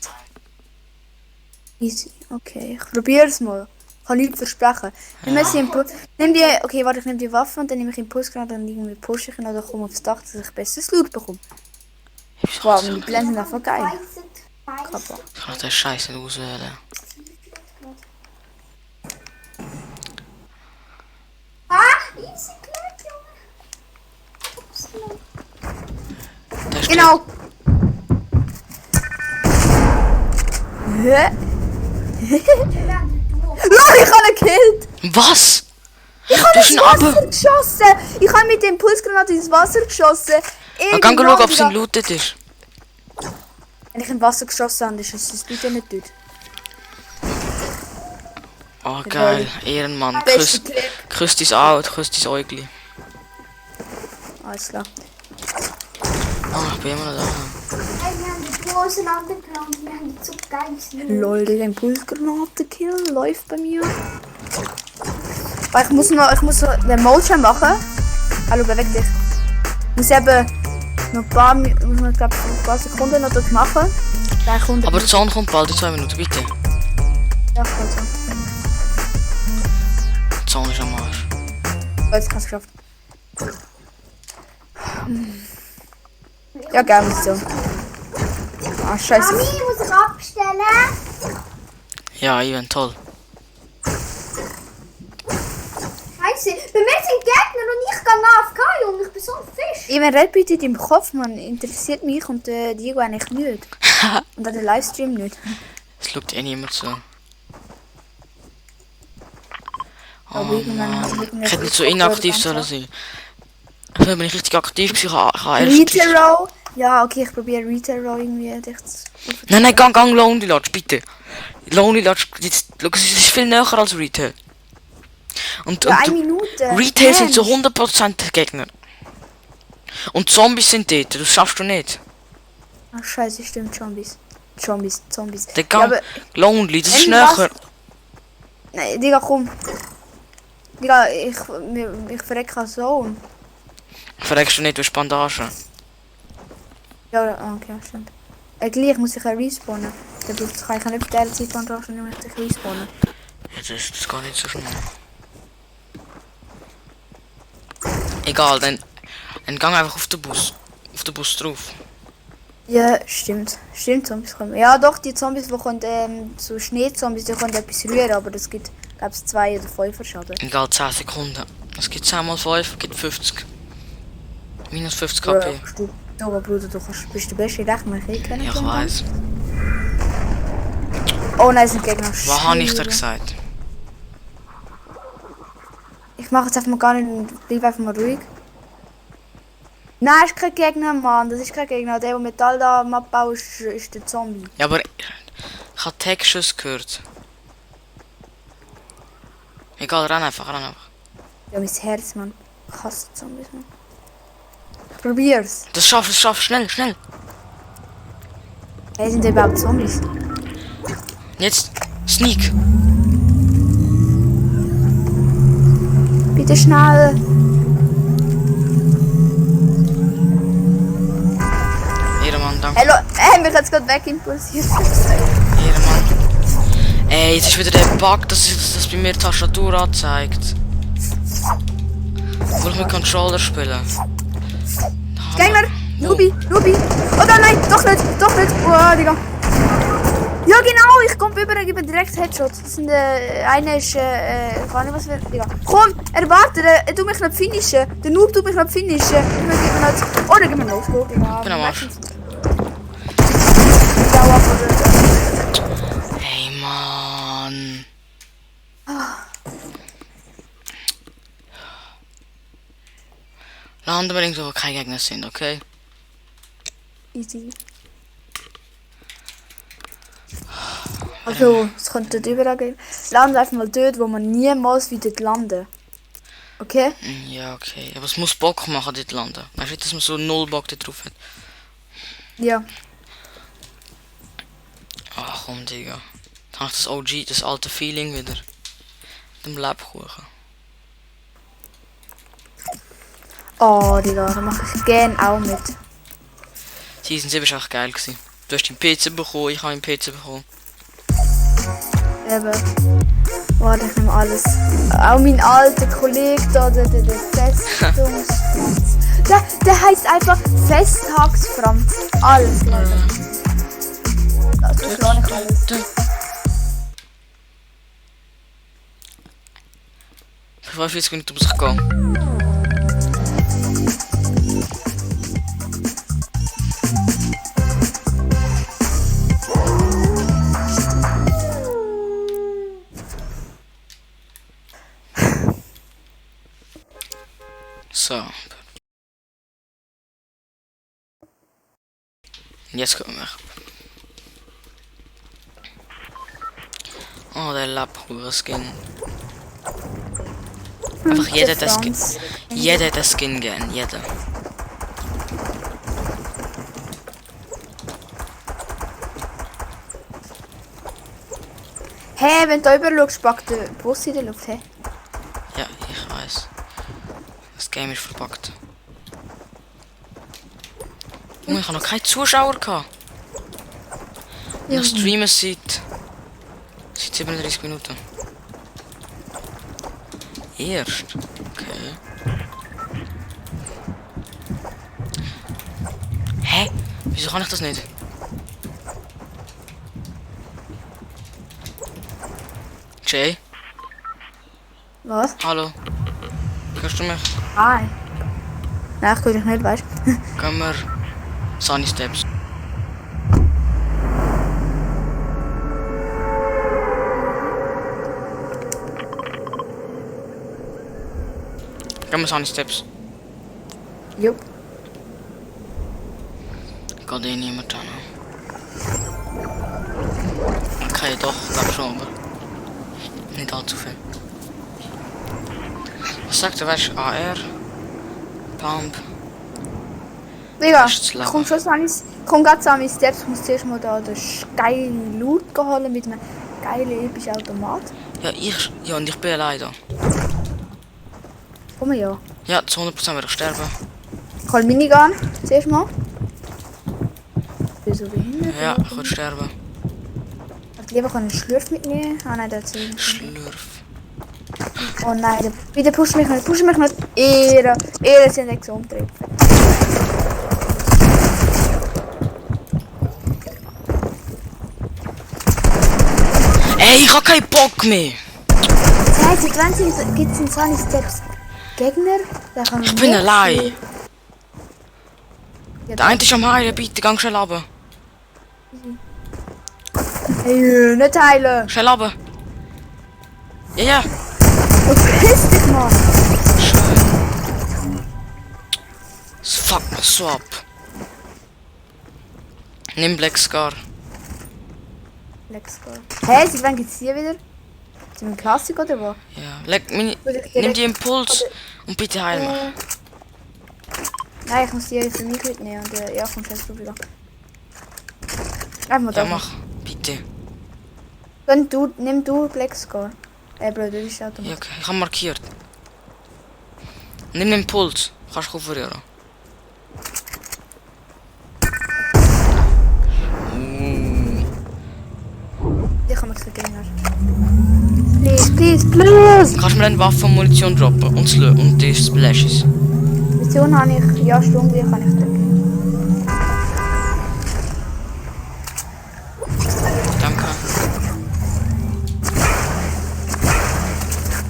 Easy. Okay, ich probiere es mal. Ich kann nichts versprechen. Nimm die, okay, warte, ich nehme die Waffe und dann nehme ich Impuls gerade und irgendwie pushe ich ihn oder komme aufs Dach, dass ich besseres Loot bekomme. Wow, die blenden sind einfach geil. Kappa. Ich kann den Scheiß nicht auswählen. Easy Glück, Junge. Der ist Genau. Hä? Lol, ich habe ihn gekillt! Was? Ich habe Du hast ins ihn ab. Wasser geschossen! Ich habe mit der Impulsgranate ins Wasser geschossen! Ich kann schauen, ob es ein Looted ist. Wenn ich im Wasser geschossen habe, ist das bitte nicht dort. Oh, geil. Ehrenmann. Beste Glück. Küsst dein Auge, küsst dein Äugli. Alles klar. Ah, ich bin immer noch da. Hey, wir haben die großen Underground, wir haben die so geiles Loot. Lol, der Impulsgranate-Kill läuft bei mir. Aber ich muss den Motion machen. Hallo, beweg dich. Ich muss eben noch ein paar, Sekunden noch dort machen. Dann kommt Aber die Sonne kommt bald in 2 Minuten, bitte. Ja, also. Die Sonne ist am Arsch. Jetzt kannst du es geschafft. Ja, gerne so. Ah, scheiße. Mami, muss ich abstellen? Ja, Ivan, toll. Scheiße, bei mir sind Gegner und ich gehe AFK, Junge, ich bin so ein Fisch. Ich bin Red Bull in deinem Kopf, man interessiert mich und Diego eigentlich nicht. Und auch der Livestream nicht. Es schaut eh niemand zu. Oh Aber irgendwann- Mann. Ich hätte nicht so inaktiv sollen sein. Ich bin nicht richtig aktiv gewesen, ich habe erst... Retail Row? Ja, okay, ich probiere Retail Row irgendwie dich zu... Nein, gang Lonely Lodge, bitte. Lonely Lodge, jetzt, schau, es ist viel näher als Retail. Und Ja, 1 Minute. Retail sind so Mensch. 100% Gegner. Und Zombies sind dort, das schaffst du nicht. Ach scheiße, stimmt, Zombies. Zombies. Der Ja, Gang, aber- Lonely, das ist Irgendwas- näher. Nein, Digga, komm. Digga, ich verrecke so. Verreckst du nicht durch Bandagen. Ja, okay, stimmt. Gleich muss ich ja respawnen. Dann kann ich nicht auf der Zeit von draußen nicht richtig respawnen. Ja, das geht nicht so schnell. Egal, dann gang einfach auf den Bus. Auf den Bus drauf. Ja, stimmt. Stimmt, Zombies kommen. Ja, doch, die Zombies, die können, so Schneezombies, die können etwas rühren, aber das gibt, glaube ich, 2 oder 5 Schaden. Egal, 10 Sekunden. Es gibt 10 mal 5, gibt 50. Minus 50 KP. Du, Bruder, du bist der beste Rechner, ich kenne Ja, ich weiß. Oh nein, es sind Gegner. Was habe ich dir gesagt? Ich mache jetzt einfach mal gar nicht und bleib einfach mal ruhig. Nein, ist kein Gegner, Mann. Das ist kein Gegner. Der Metall da am Abbau ist der Zombie. Ja, aber ich habe Tech-Schuss gehört. Egal, renn einfach. Ja, mein Herz, Mann. Ich hasse Zombies, Mann. Ich probier's. Das schaffst du, schnell. Hey, sind da überhaupt Zombies? Jetzt, Sneak. Bitte schnell. Ehrenmann, danke. Hallo, mich hat's gerade wegimpulsiert. Ehrenmann. Ey, jetzt ist wieder der Bug, dass bei mir die Tastatur anzeigt. Will ich mit Controller spielen? Gegner! Nubi! Oh nein! Doch nicht! Oh, Digga! Ja genau! Ich komme über und gebe direkt Headshot. Das sind, einer ist, kann ich was für... Digga. Komm! Er wartet! Er tut mich nicht finishen! Der Noob tut mich nicht finishen! Ich will geben nicht... Oh, dann geben wir los! Digga. Bin am Arsch. Hey, Mann! Landen wir irgendwo, wo keine Gegner sind, okay? Easy. Also, es könnte dort überall gehen. Landen einfach mal dort, wo man niemals wieder landen. Okay? Ja, okay. Aber es muss Bock machen, dort landen. Weißt du, dass man so null Bock da drauf hat? Ja. Ach komm, Digga. Dann habe ich das OG, das alte Feeling wieder. Mit dem Lebkuchen. Oh, Digga, da mache ich gerne auch mit. Season 7 war echt geil gewesen. Du hast den PC bekommen, ich habe den PC bekommen. Eben. Warte, ich nehme alles. Auch mein alter Kollege da, der Festungs... der heißt einfach Festtagsfranz. Alles, Leute. Das ist gar nicht alles. Ich 45 Minuten muss ich gehen. So. Jetzt kommen wir. Oh, der Labhuren-Skin. Einfach jeder hat das Skin. Jeder hat das Skin gern, jeder. Hey, wenn du rüber schaust, packt der Bus in der Luft, hä? Ja, ich weiß. Das Game ist verpackt. Oh, ich habe noch keine Zuschauer gehabt. Ja. Ich streame seit 37 Minuten. Erst? Okay. Hä? Wieso kann ich das nicht? Jay? Was? Hallo? Hörst du mich? Nein. Nein, ich höre dich nicht, weißt du? Gehen wir Sunny Steps. Gehen wir Sunny Steps. Jupp. Geht eh niemand an. Okay, doch, glaub schon, aber nicht allzu viel. Was sagt er, weißt du, AR? Pump. Digga, Das ist zu laut. komm grad an meine Steps. Ich muss zuerst mal da den geilen Loot holen mit einem geilen epischen Automat. Ja, und ich bin allein da. Komm ja. Ja, zu 100% werde ich sterben. Ich hol Minigun zuerst mal. Ich bin so behindert. Ja, ich würde sterben. Ich lieber einen Schlürf mitnehmen. Ah nein, der zählt. Schlürf. Oh nein, bitte push mich nicht. Ehre sind nicht so umdreht. Ey, ich hab keinen Bock mehr! Nein, seit wann gibt es in 20 Steps Gegner? Da kann man Ich bin nicht allein. viel- Ja, Der eine ist am Heilen, bitte, gang schnell runter. Hey, nicht heilen. Schnell runter. Ja. Du pisst dich mal. Schön. Das fuckt mich so ab. Nimm Black Scar. Let's go. Hey, seit wann gibt's die wieder? Sind wir ein Klassik oder wo? Ja, nimm die Impuls und bitte heil mich. Nein, ich muss die für mich mitnehmen und ja, komm, scheiß drüber. Einfach mal Ja, da. mach. Bitte. Nimm du Black Score. Bro, das ist Automat. Ja, okay. Ich hab markiert. Nimm den Impuls. Kannst du verlieren. Ich kann man Gegner. Please, please, please! Kannst du mir eine Waffe und Munition droppen? Und die Splashes. Mission habe ich, ja, Stunde kann ich drücken. Danke.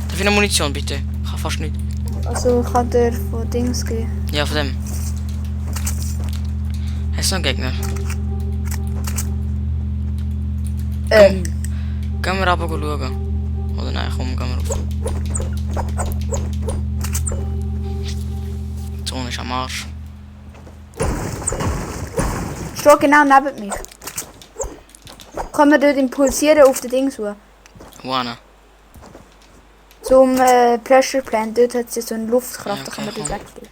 Darf ich noch Munition bitte? Ich kann fast nicht. Also kann der von Dings gehen. Ja, von dem. Hast du noch einen Gegner? Gehen wir aber schauen. Oder nein, komm, gehen wir auf. Die Zone ist am Arsch. Steht genau neben mich. Kann man dort impulsieren auf den Ding suchen? Wohin? Zum Pressure Plant, dort hat sie so eine Luftkraft, Ja, da kann man okay, dort wegstehen.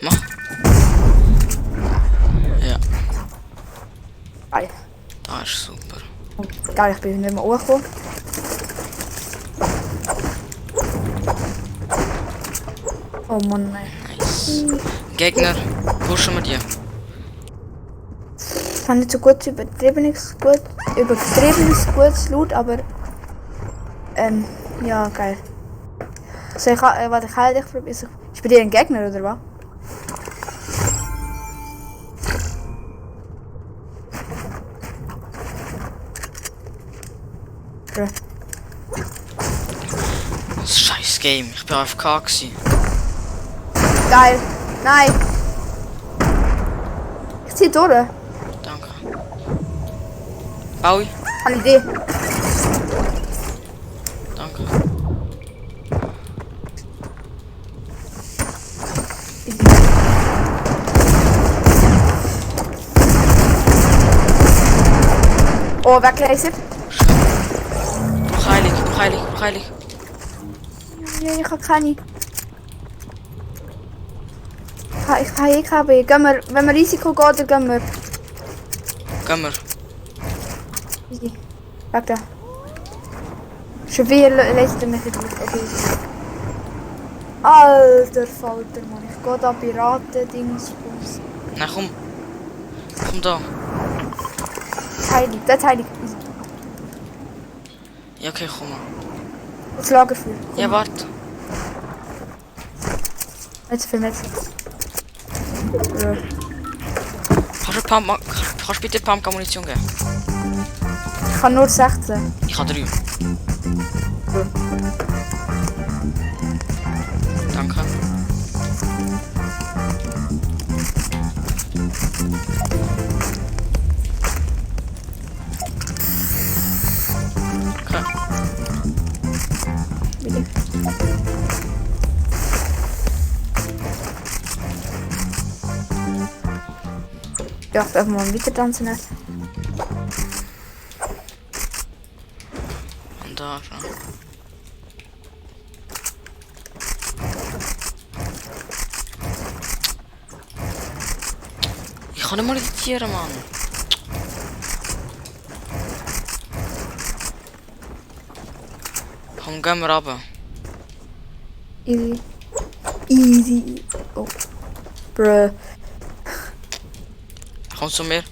Mach. Ja, Geil. das ist super. Geil, ich bin nicht mehr hochgekommen. Oh Mann, nein. Nice. Gegner, pushen wir die. Das war nicht so gut, übertriebenes gutes Loot, aber ja, geil. Also ich warte, ich heile dich probieren. Ist bei dir ein Gegner oder was? Bruh. Scheiß Game, ich bin AFK gewesen. Geil. Nein. Ich zieh durch. Danke. Baui, Eine Idee. danke. Oh, weggereist. Noch heilig. Ja, ich habe keine. Ich habe EKB. Gehen wir, wenn wir Risiko gehen, dann gehen wir. Gehen wir. Easy. Weg da. Schon wieder lässt er mich in die Luft. Okay. Alter Falter, Mann. Ich gehe da Piraten-Dings. Na komm. Komm da. Heilig, das ist heilig. Easy. Ja, okay, komm mal. Das Lagerfeuer. Ja, warte. Jetzt viel Metz. Kannst du bitte Pump-Munition geben? Ich habe nur 16. Ich habe 3. Danke. Okay. Bitte. Ja, ich darf mal weiter tanzen. Und da schon. Ich kann nicht mal editieren, Mann. Komm, gehen wir runter. Easy. Easy. Oh. Bruh. Komm zu mir.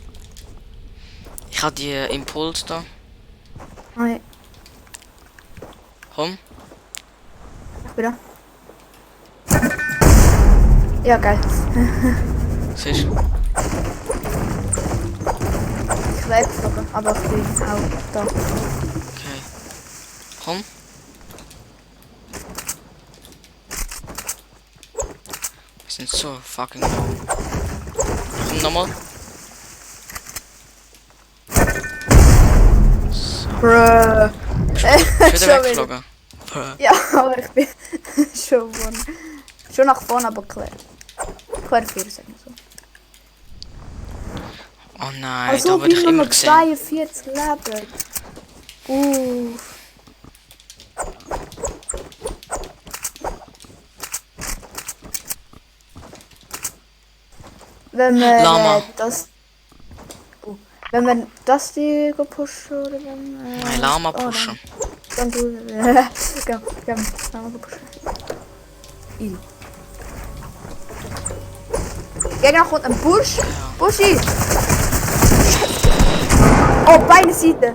Ich habe die Impuls da. Nein, Komm. ich bin da. Ja, geil. Siehst du? Ich werde geflogen, aber ich bin auch da. Okay. Komm. Wir sind so fucking low. Komm nochmal. Bruh. Ich bin weggeflogen. Ja, aber ich bin schon vorne. Schon nach vorne, aber klar. Klar 4, sagen wir so. Oh nein, Also da bin wurde ich ich nur immer noch gesehen. 42 Leben. Wenn wir Lama. wenn wir das die pushen oder wenn Nein, Lama pushen. Dann du Geh Lama pushen. Easy. Gegner kommt ein Busch. Buschi! Oh, beide Seiten.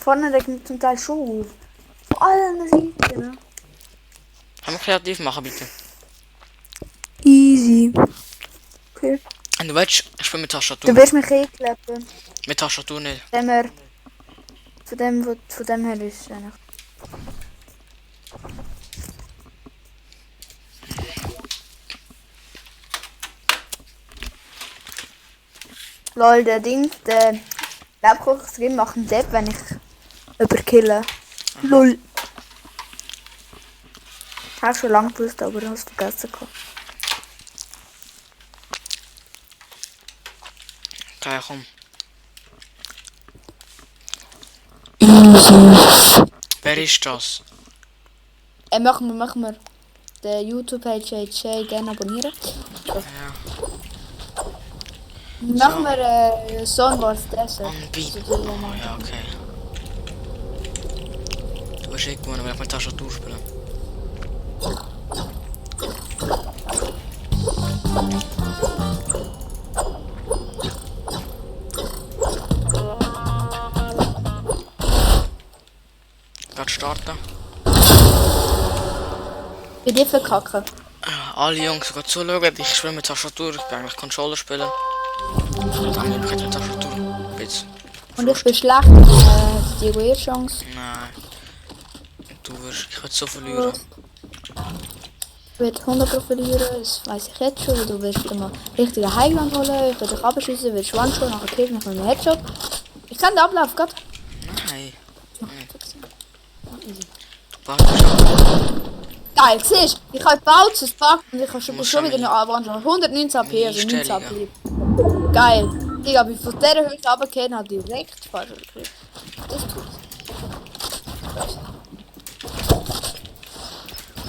Vorne regt mich zum Teil schon auf. Von allen Seiten. Ne? Kann man kreativ machen, bitte. Easy. Okay. Und du weißt, ich spiele mit Tastatur. Du wirst mich einklappen. Mit Tastatur nicht. Von dem her ist es eigentlich. Lol, der Lebkuchen-Stream macht einen Depp, wenn ich überkille. Lol. Hast du schon lange gewusst, aber du hast vergessen gehabt. Okay, komm. Wer ist das? Machen wir. Der YouTube-Page HJ gerne abonnieren. Ja. Machen wir Song Wars Desert. Anbieten. Ja, okay. Du wirst irgendwann wenn ich mit Tastatur spielen. Gerade starten. Bei dir verkacken. Alle Jungs, die zuschauen, ich spiele mit Tastatur, ich kann eigentlich Controller spielen. Dann nehme ich jetzt mit Tastatur. Bitte. Und ich bin schlecht. Diego ihr Chance. Nein. Ich werde so verlieren. Ich werde 100 verlieren, das weiß ich jetzt schon. Du wirst immer richtige Highland holen, ich werde dich abschießen, wirst One-Shot, nachher Kill, nachher einen Headshot. Ich kann den Ablauf gerade. Nein. Du baust schon. Geil, siehst du? Ich habe gebaut, es packt und ich habe schon Muss wieder schon eine One-Shot. 119 AP, also 19 Einstellungen. AP. Geil. Digga, wie von dieser Höhe runtergehen, hat direkt falsch gekriegt. Das tut's.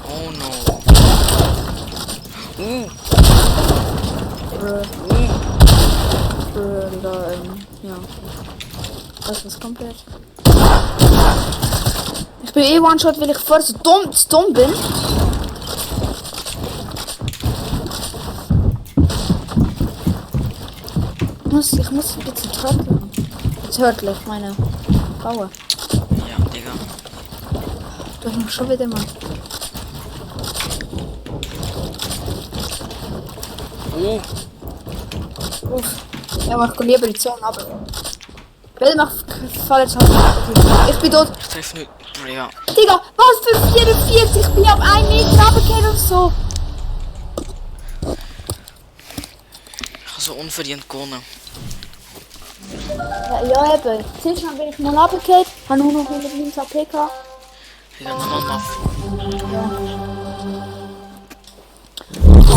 Oh no. Ja. Das ist komplett. Ich bin eh One-Shot, weil ich vorher so dumm bin. Ich muss ein bisschen trocken. Zörtlich, meine Bauer. Ja, Digga. Du hast mich schon wieder mal. Uff. Ja, aber ich kann lieber die Zone ab. Will mach falsch. Ich bin tot. Ich treffe nicht. Ja. Digga, was für 44? Ich bin auf 1 Meter runtergefallen und so. Ich habe so unverdient gewonnen. Ja, eben. Siehst du, dann bin ich mal runtergefallen. Habe nur noch 190 AP gehabt. Ich habe nochmal Muff.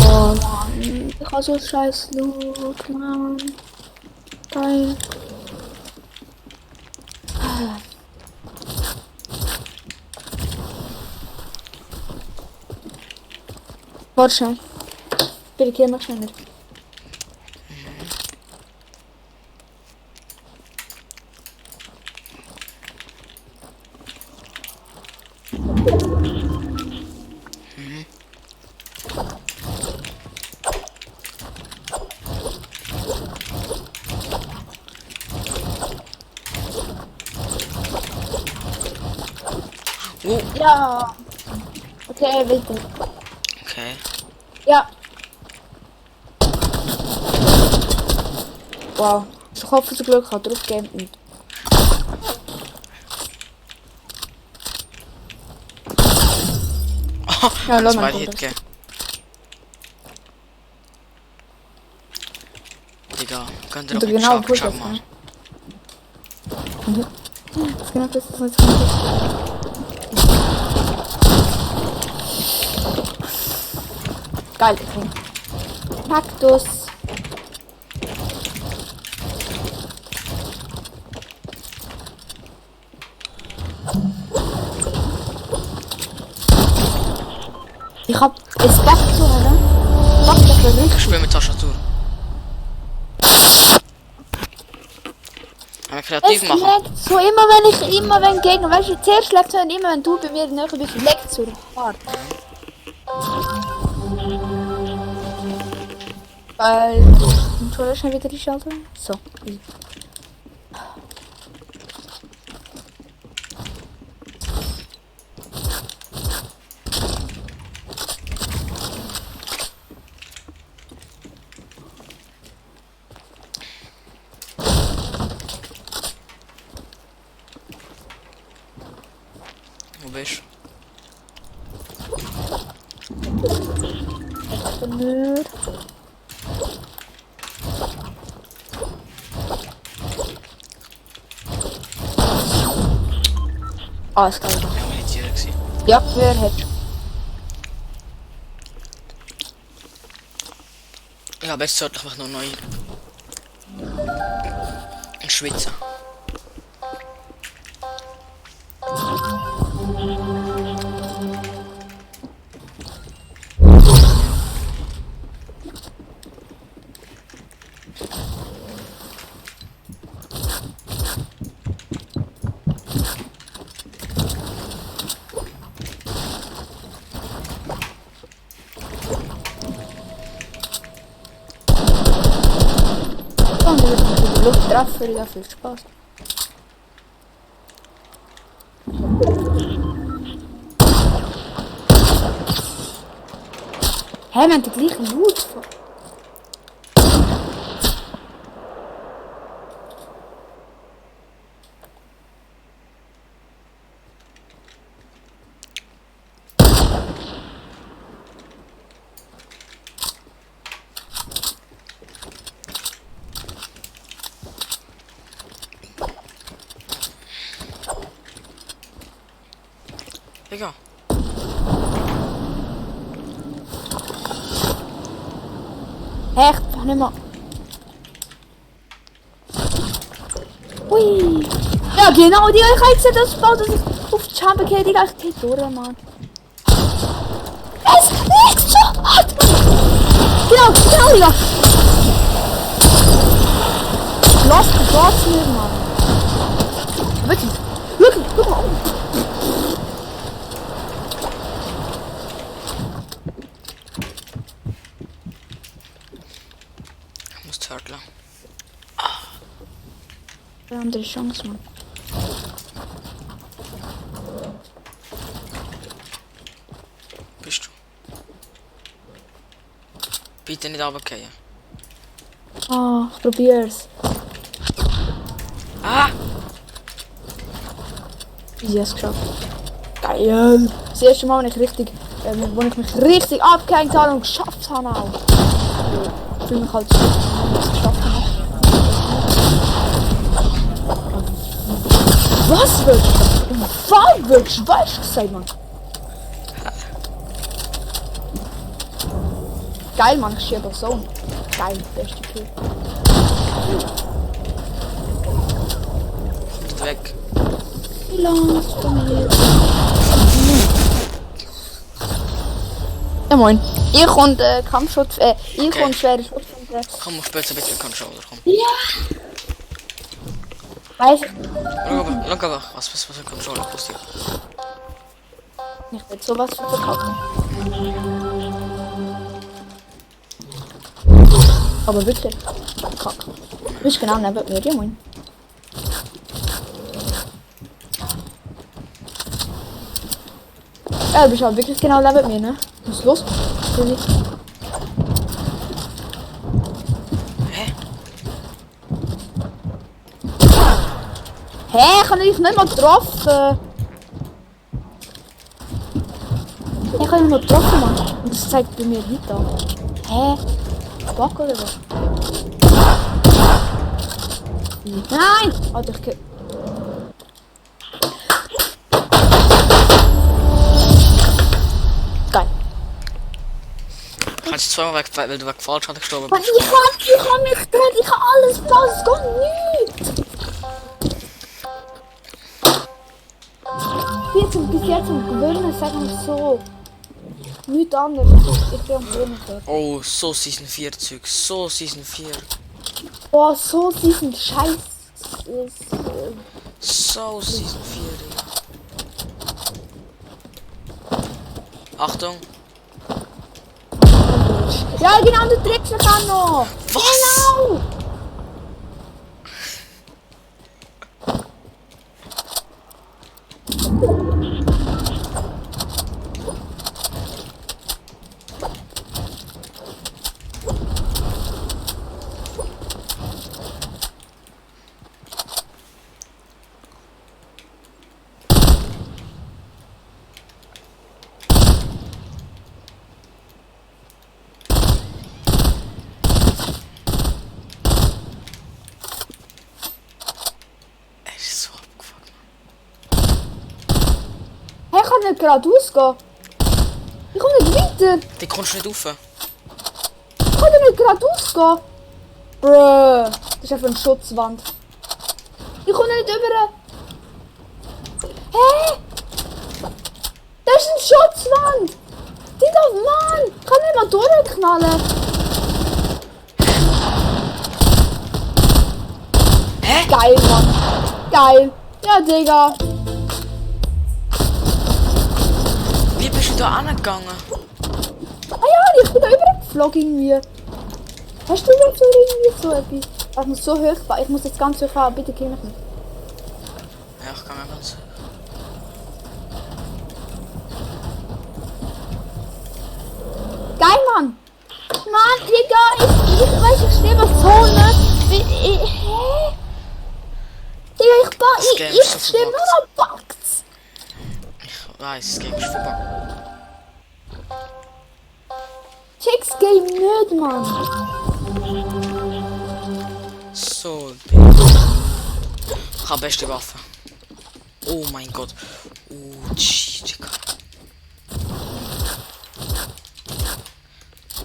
Oh Mann, ich habe so scheiß Loot, Mann. Geil. Warte schnell. Bitte geh noch schneller. Ja. Okay, bitte. Okay. Ja. Wow. Ich hoffe, zum Glück hat drauf gegeben. Und ja, lass Das mal war Hit, gut. gell? Digga, könnt ihr Und doch du nicht genau schauen, pusht schau das, mal. ne? Das ist genau das, was ich mache. Geil, okay. Kaktus. Ich hab es backt so, oder? Backt das Ich richtig. spiele mit Tastatur. Kann man kreativ Es machen? leckt so immer wenn Gegner, weißt du, zuerst leckt es und immer wenn du bei mir näher bist, leckt es so hart. Weil den Controller schnell wieder einschalten. So. Wo bist Nö. Alles klar. du? Ja, Militär gewesen. Ja, wer hat? Ich habe jetzt sollte einfach noch neu. In Schweizer. Und die Lufttreffer, ja, viel Spaß. Hä, wir haben den gleichen Loot. Digga. Echt, mach nicht mal. Hui. Ja, genau, die ich habe gesehen, das Bau, das ist auf die Chamber geht, die gleich geht durch, Mann. Es liegt so hart, Mann. Genau, Digga. Lass den Platz nicht, Mann. Wirklich, wirklich, guck mal. Ich muss Turtler. Wir haben die Chance, Mann. Bist du? Bitte nicht runterfallen. Ah, ich probier's. Ah! Easy, hast geschafft. Geil. Das erste Mal, wo ich mich richtig abgehängt habe und geschafft habe auch. Ich fühle mich halt so, dass ich es geschafft habe. Was wirklich? Was wirklich? Weißt du gesagt, Mann? Geil, Mann, ich schiebe so. Geil, beste Kill. Kommt weg. Wie lange ist von mir? Ja, moin. Ich und Kampfschutz, ich Okay. und schwere Schutz. Komm, auf bitte ein bisschen Controller, komm. Ja! Weiß ich Schau aber, was für ein Controller kostet. nicht, mit sowas für verkaufen. Aber wirklich, kack. Du bist genau neben mir, ja moin. Ja, du bist halt wirklich genau neben mir, ne? Was ist los? Hä? Hä, ich habe dich nicht mal getroffen. Ich habe ihn mal getroffen, Mann. Und das zeigt bei mir nicht an. Hä? Bug oder was? Nein! Alter, ich geh... Geil. Kannst du zweimal weg, weil du falsch hast gestorben Mann, bist. ich hab mich gedreht, ich hab alles blaus, es geht nicht! 14 bis jetzt am Gewöhnen, sagen wir so. Nichts anderes, ich bin am Gewöhnen dort. Oh, so Season 4 Zeug, so Season 4. Boah, so diesen Scheiß ist... So Season 4, Digga. Achtung. Ja, genau, du triffst mich auch noch! Was? Genau! nicht geradeaus gehen. Ich komme nicht weiter. Die kommst du nicht rauf. Ich kann nicht geradeaus gehen. Bruh. Das ist einfach eine Schutzwand. Ich komme nicht über. Hä? Das ist eine Schutzwand. Die da, Mann. Ich kann nicht mal durchknallen. Hä? Geil, Mann. Geil. Ja, Digga. Wie bist du da angegangen? Ah ja, ich bin da übergeflogen irgendwie. Hast du überhaupt so irgendwie so etwas? Ich muss so hoch fahren. Ich muss jetzt ganz hoch fahren. Bitte kill mich nicht. Ja, ich kann mir ganz. Geil, Mann. Mann, Digga. Ich weiß, ich stehe was vorne. Hä? Digga, ich stehe nur noch Bugs. Ich weiß, das Game ist vorbei. Chicks Game nicht, Mann. So, ich habe beste Waffe. Oh mein Gott. Digga.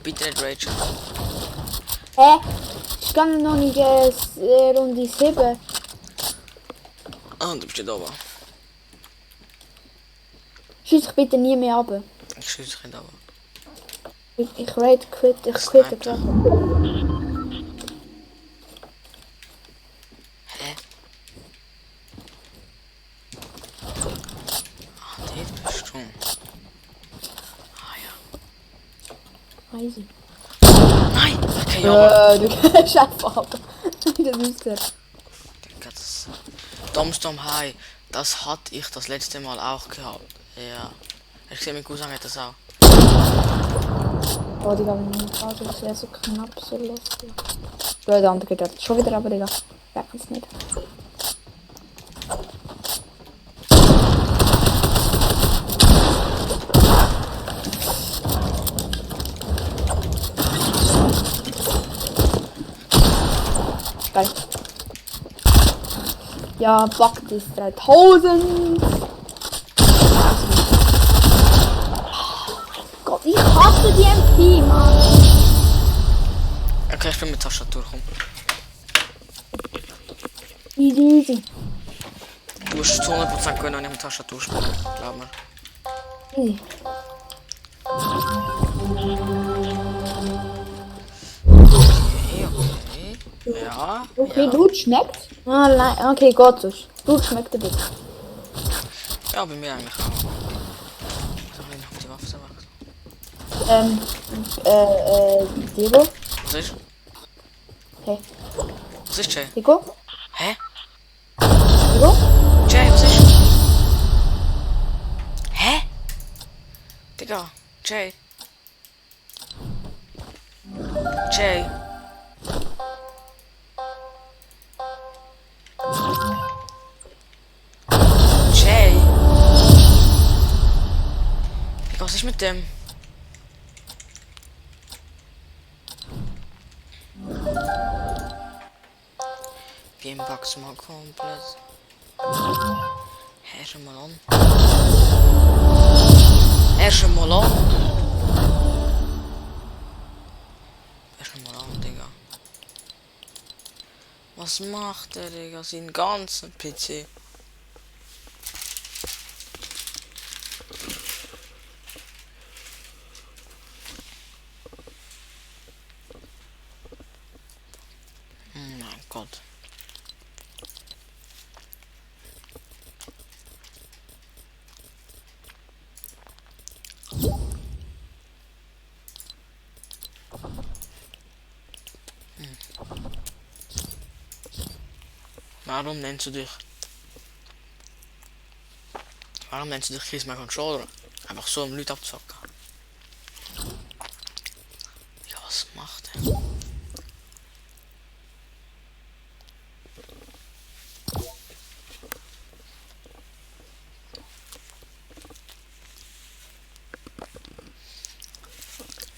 Bitte nicht Rachel. Hä? Ich kann noch nicht Runde 7. Ah, du bist nicht oben. Schieß ich bitte nie mehr ab. Ich schieße dich nicht oben. Ich rate quit. Ich quitte gerade. Hä? Ah, dort bist du. Ah ja. Easy. Nein! Okay, ja. Du kannst einfach ab. Das ist gut. Digga, das. Domstom High. Das hatte ich das letzte Mal auch gehabt. Ja. Ich sehe, mein Cousin hat das auch. Oh, Digga, das ist ja so knapp, so lustig. Ja, der andere geht jetzt schon wieder, aber Digga. Ja, kann's nicht. Geil. Ja, Bug ist 3000. Gott, ich hasse die MP, Mann. Okay, ich bin mit Tastatur rum. Easy. Du hast zu 100% können, wenn ich mit Tastatur spielen. Glaub mir. Easy. Okay. Ja. Okay, Ja. Blut schmeckt? Ah, nein. Okay, Gott, Blut schmeckt ein bisschen. Ja, bei mir eigentlich auch. So, ich hab die Waffe gemacht. Diego? Was ist? Hey. Was ist Jay? Diego? Hä? Diego? Jay, was ist? Hä? Digga, Jay. Jay. Jay. Digga, was ist mit dem? Gamebugs mal komplett. Hä, schon mal an. Schon mal an. Schon mal an, Digga. Was macht der, Digga? Sein ganzen PC. Oh mein Gott. Warum nennst du dich? Warum nennst du dich Chris My Controller? Einfach so um Leute abzocken. Ja, was macht er?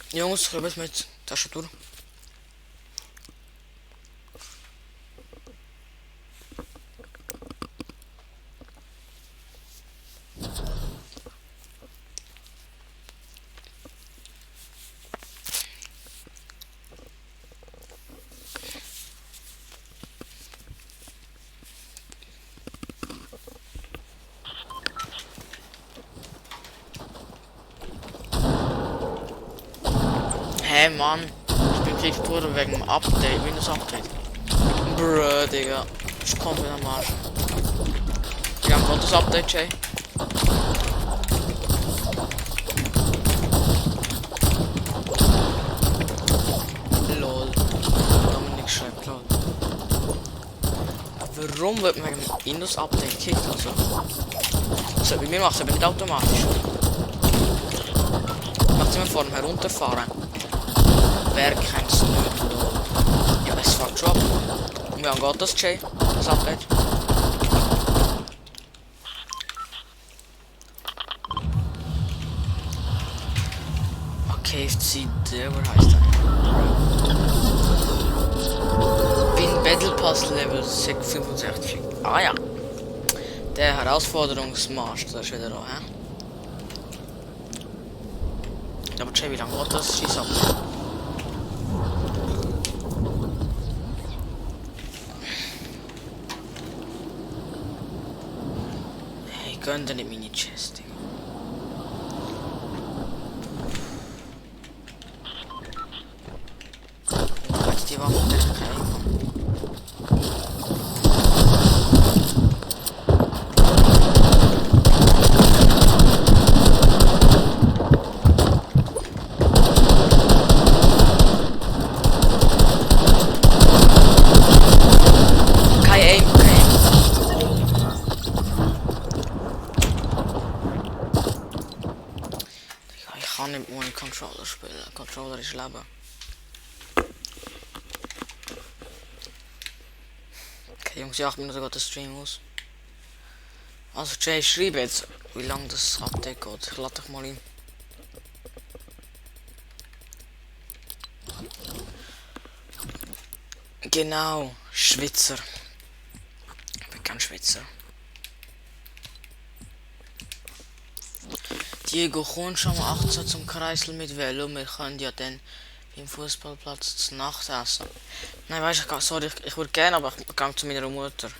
Jongens, ik heb het met Tastatur. Hä, Mann. Ich bin gleich pur wegen dem Update, Windows Update. Bruh, Digga. Ich komm wieder am Arsch. Wir haben gerade das Update, Jay. Lol. Dominik schreibt lol. Warum wird man wegen dem Windows Update gekickt und so? So, bei mir macht es aber nicht automatisch. Macht immer vor dem Herunterfahren. Wer kennt's nicht? Ja, es fängt schon ab. Und wie lange geht das, Jay? Das Update? KFC Dever heißt er. Bin Battle Pass Level 65. Ah ja. Der Herausforderungsmaster ist wieder da, hä? Aber Jay, wie lange geht das Schieß-Update? Hey, gönn dir nicht meine Chest, Digga. Die Waffe, das ist okay. Kein Aim, kein Aim. Ich kann nicht ohne Controller spielen. Controller ist Leben. Okay, Jungs, 8 Minuten geht der Stream aus. Also Jay, schreib jetzt, wie lange das Update geht. Ich lade dich mal ein. Genau, Schwitzer. Ich bin kein Schwitzer. Diego, komm schon mal 18 zum Kreisel mit Velo. Wir können ja dann im Fußballplatz zur Nacht essen. Nein, weißt du, sorry, ich würde gerne, aber ich gehe zu meiner Mutter.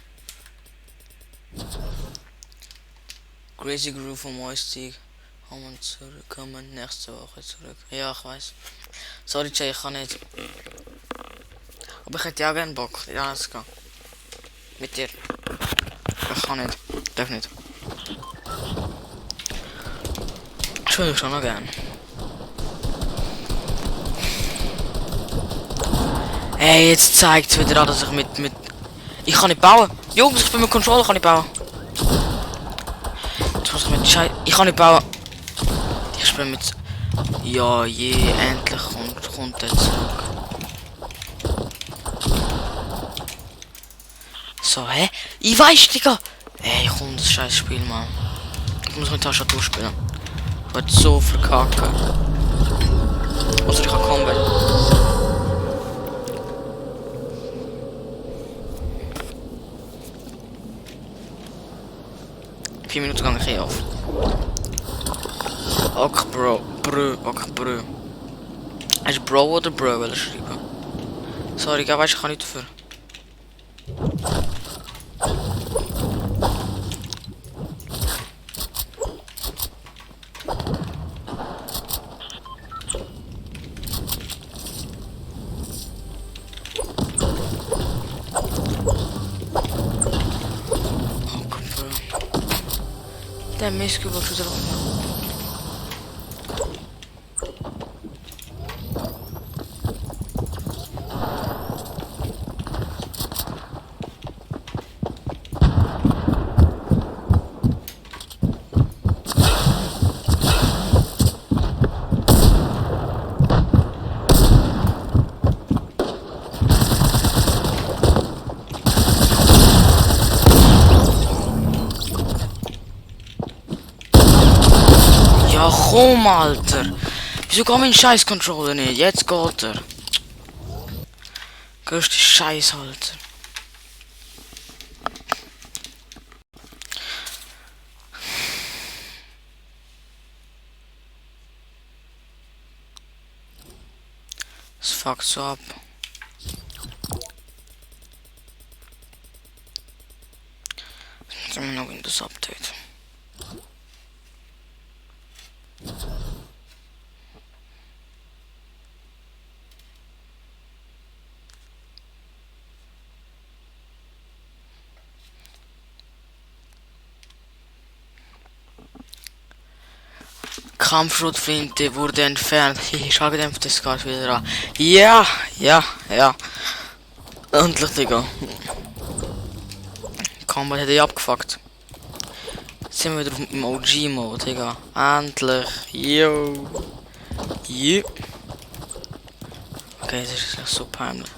Crazy Groove vom Moistig. Kommen zurückkommen, nächste Woche zurück. Ja, ich weiß. Sorry, Jay, ich kann nicht. Aber ich hätte ja gerne Bock, ja, zu gehen. Mit dir. Ich kann nicht. Darf nicht. Ich würde schon noch gerne. Ey, jetzt zeigt es wieder an, dass ich mit... Ich kann nicht bauen. Jungs, ich bin mit Controller, kann nicht bauen. Jetzt muss ich mit Scheiß... Ich kann nicht bauen. Ich spiele mit... Ja, endlich kommt er zurück. So, hä? Ich weiß, Digga! Ey, komm, das scheiß Spiel, Mann. Ich muss mit Tastatur spielen. Ich werde so verkacken. Also, ich kann kommen. 4 Minuten gang ich auf. Ok, Bro. Ok, Bro. Ist Bro oder Bro will ich schreiben? Sorry, weißt, ich kann nicht dafür. Der Mist wird wieder rum. Ja, komm, Alter. Wieso kann mein scheiß Controller nicht? Jetzt geht er. Größte Scheiß, Alter. Das fuckt so ab. Jetzt haben wir noch in das Update. Kampfschrotflinte wurde entfernt. Schallgedämpftes Skat wieder an. Ja, ja, ja. Endlich, Digga. Combat hätte ich abgefuckt. Jetzt sind wir wieder im OG-Mode, Digga. Endlich. Yo. Yeah. Okay, das ist so peinlich.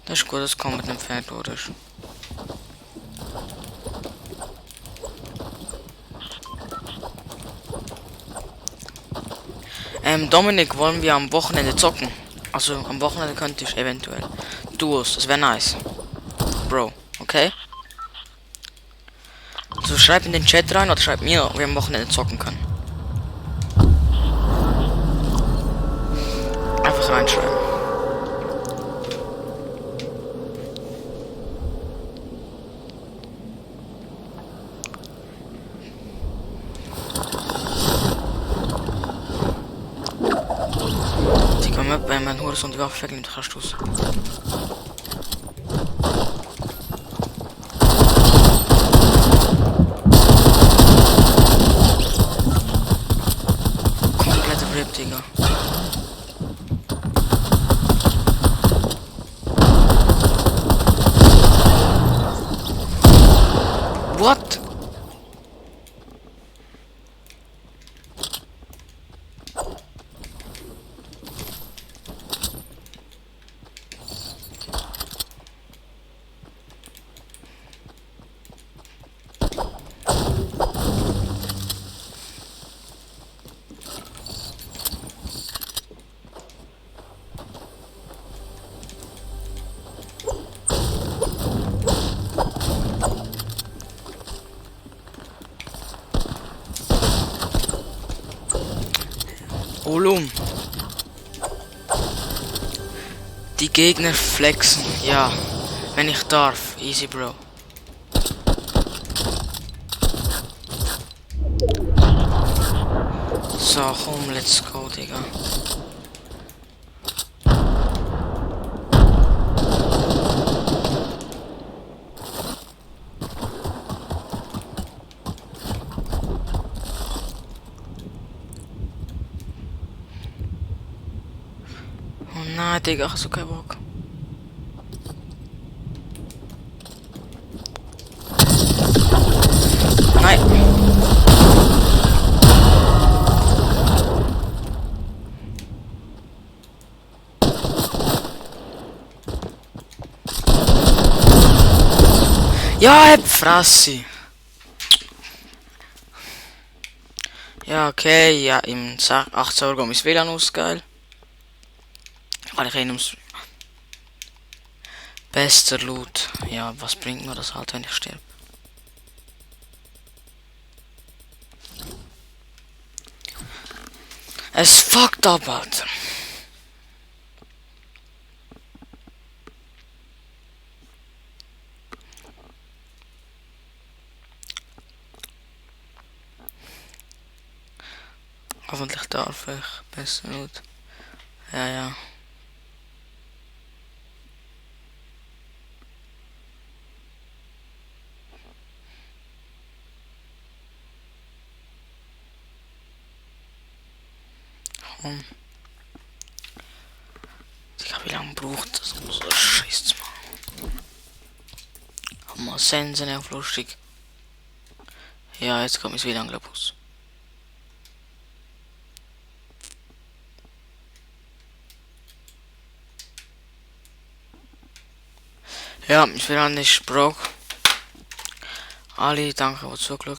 Das ist gut, dass Combat entfernt wurde. Dominik, wollen wir am Wochenende zocken? Also am Wochenende könnte ich eventuell. Duos, das wäre nice. Bro, okay? Also schreib in den Chat rein oder schreib mir, ob wir am Wochenende zocken können. Einfach reinschreiben. Wenn mein Horizont die Waffe wegnimmt, kannst du's. Komplette Rip, Digga. What? Olum. Die Gegner flexen, ja. Wenn ich darf. Easy, Bro. So, komm, let's go, Digga. Oh nein, Digga, ich hab so keinen Bock. Nein. Ja, hab Fresse. Ja, okay, ja, im 18 Uhr geht mein WLAN aus, geil. Kann ich ums bester Loot. Ja, was bringt mir das halt, wenn ich sterbe? Es fucked up, Alter. Hoffentlich darf ich besser Loot. Ja, ja. Digga, wie lange braucht das, um so Scheiß zu machen? Hab mal Sensen auf lustig. Ja, jetzt kommt es wieder an Globus. Ja, ich will an nicht broke. Ali, danke, was zugeschaut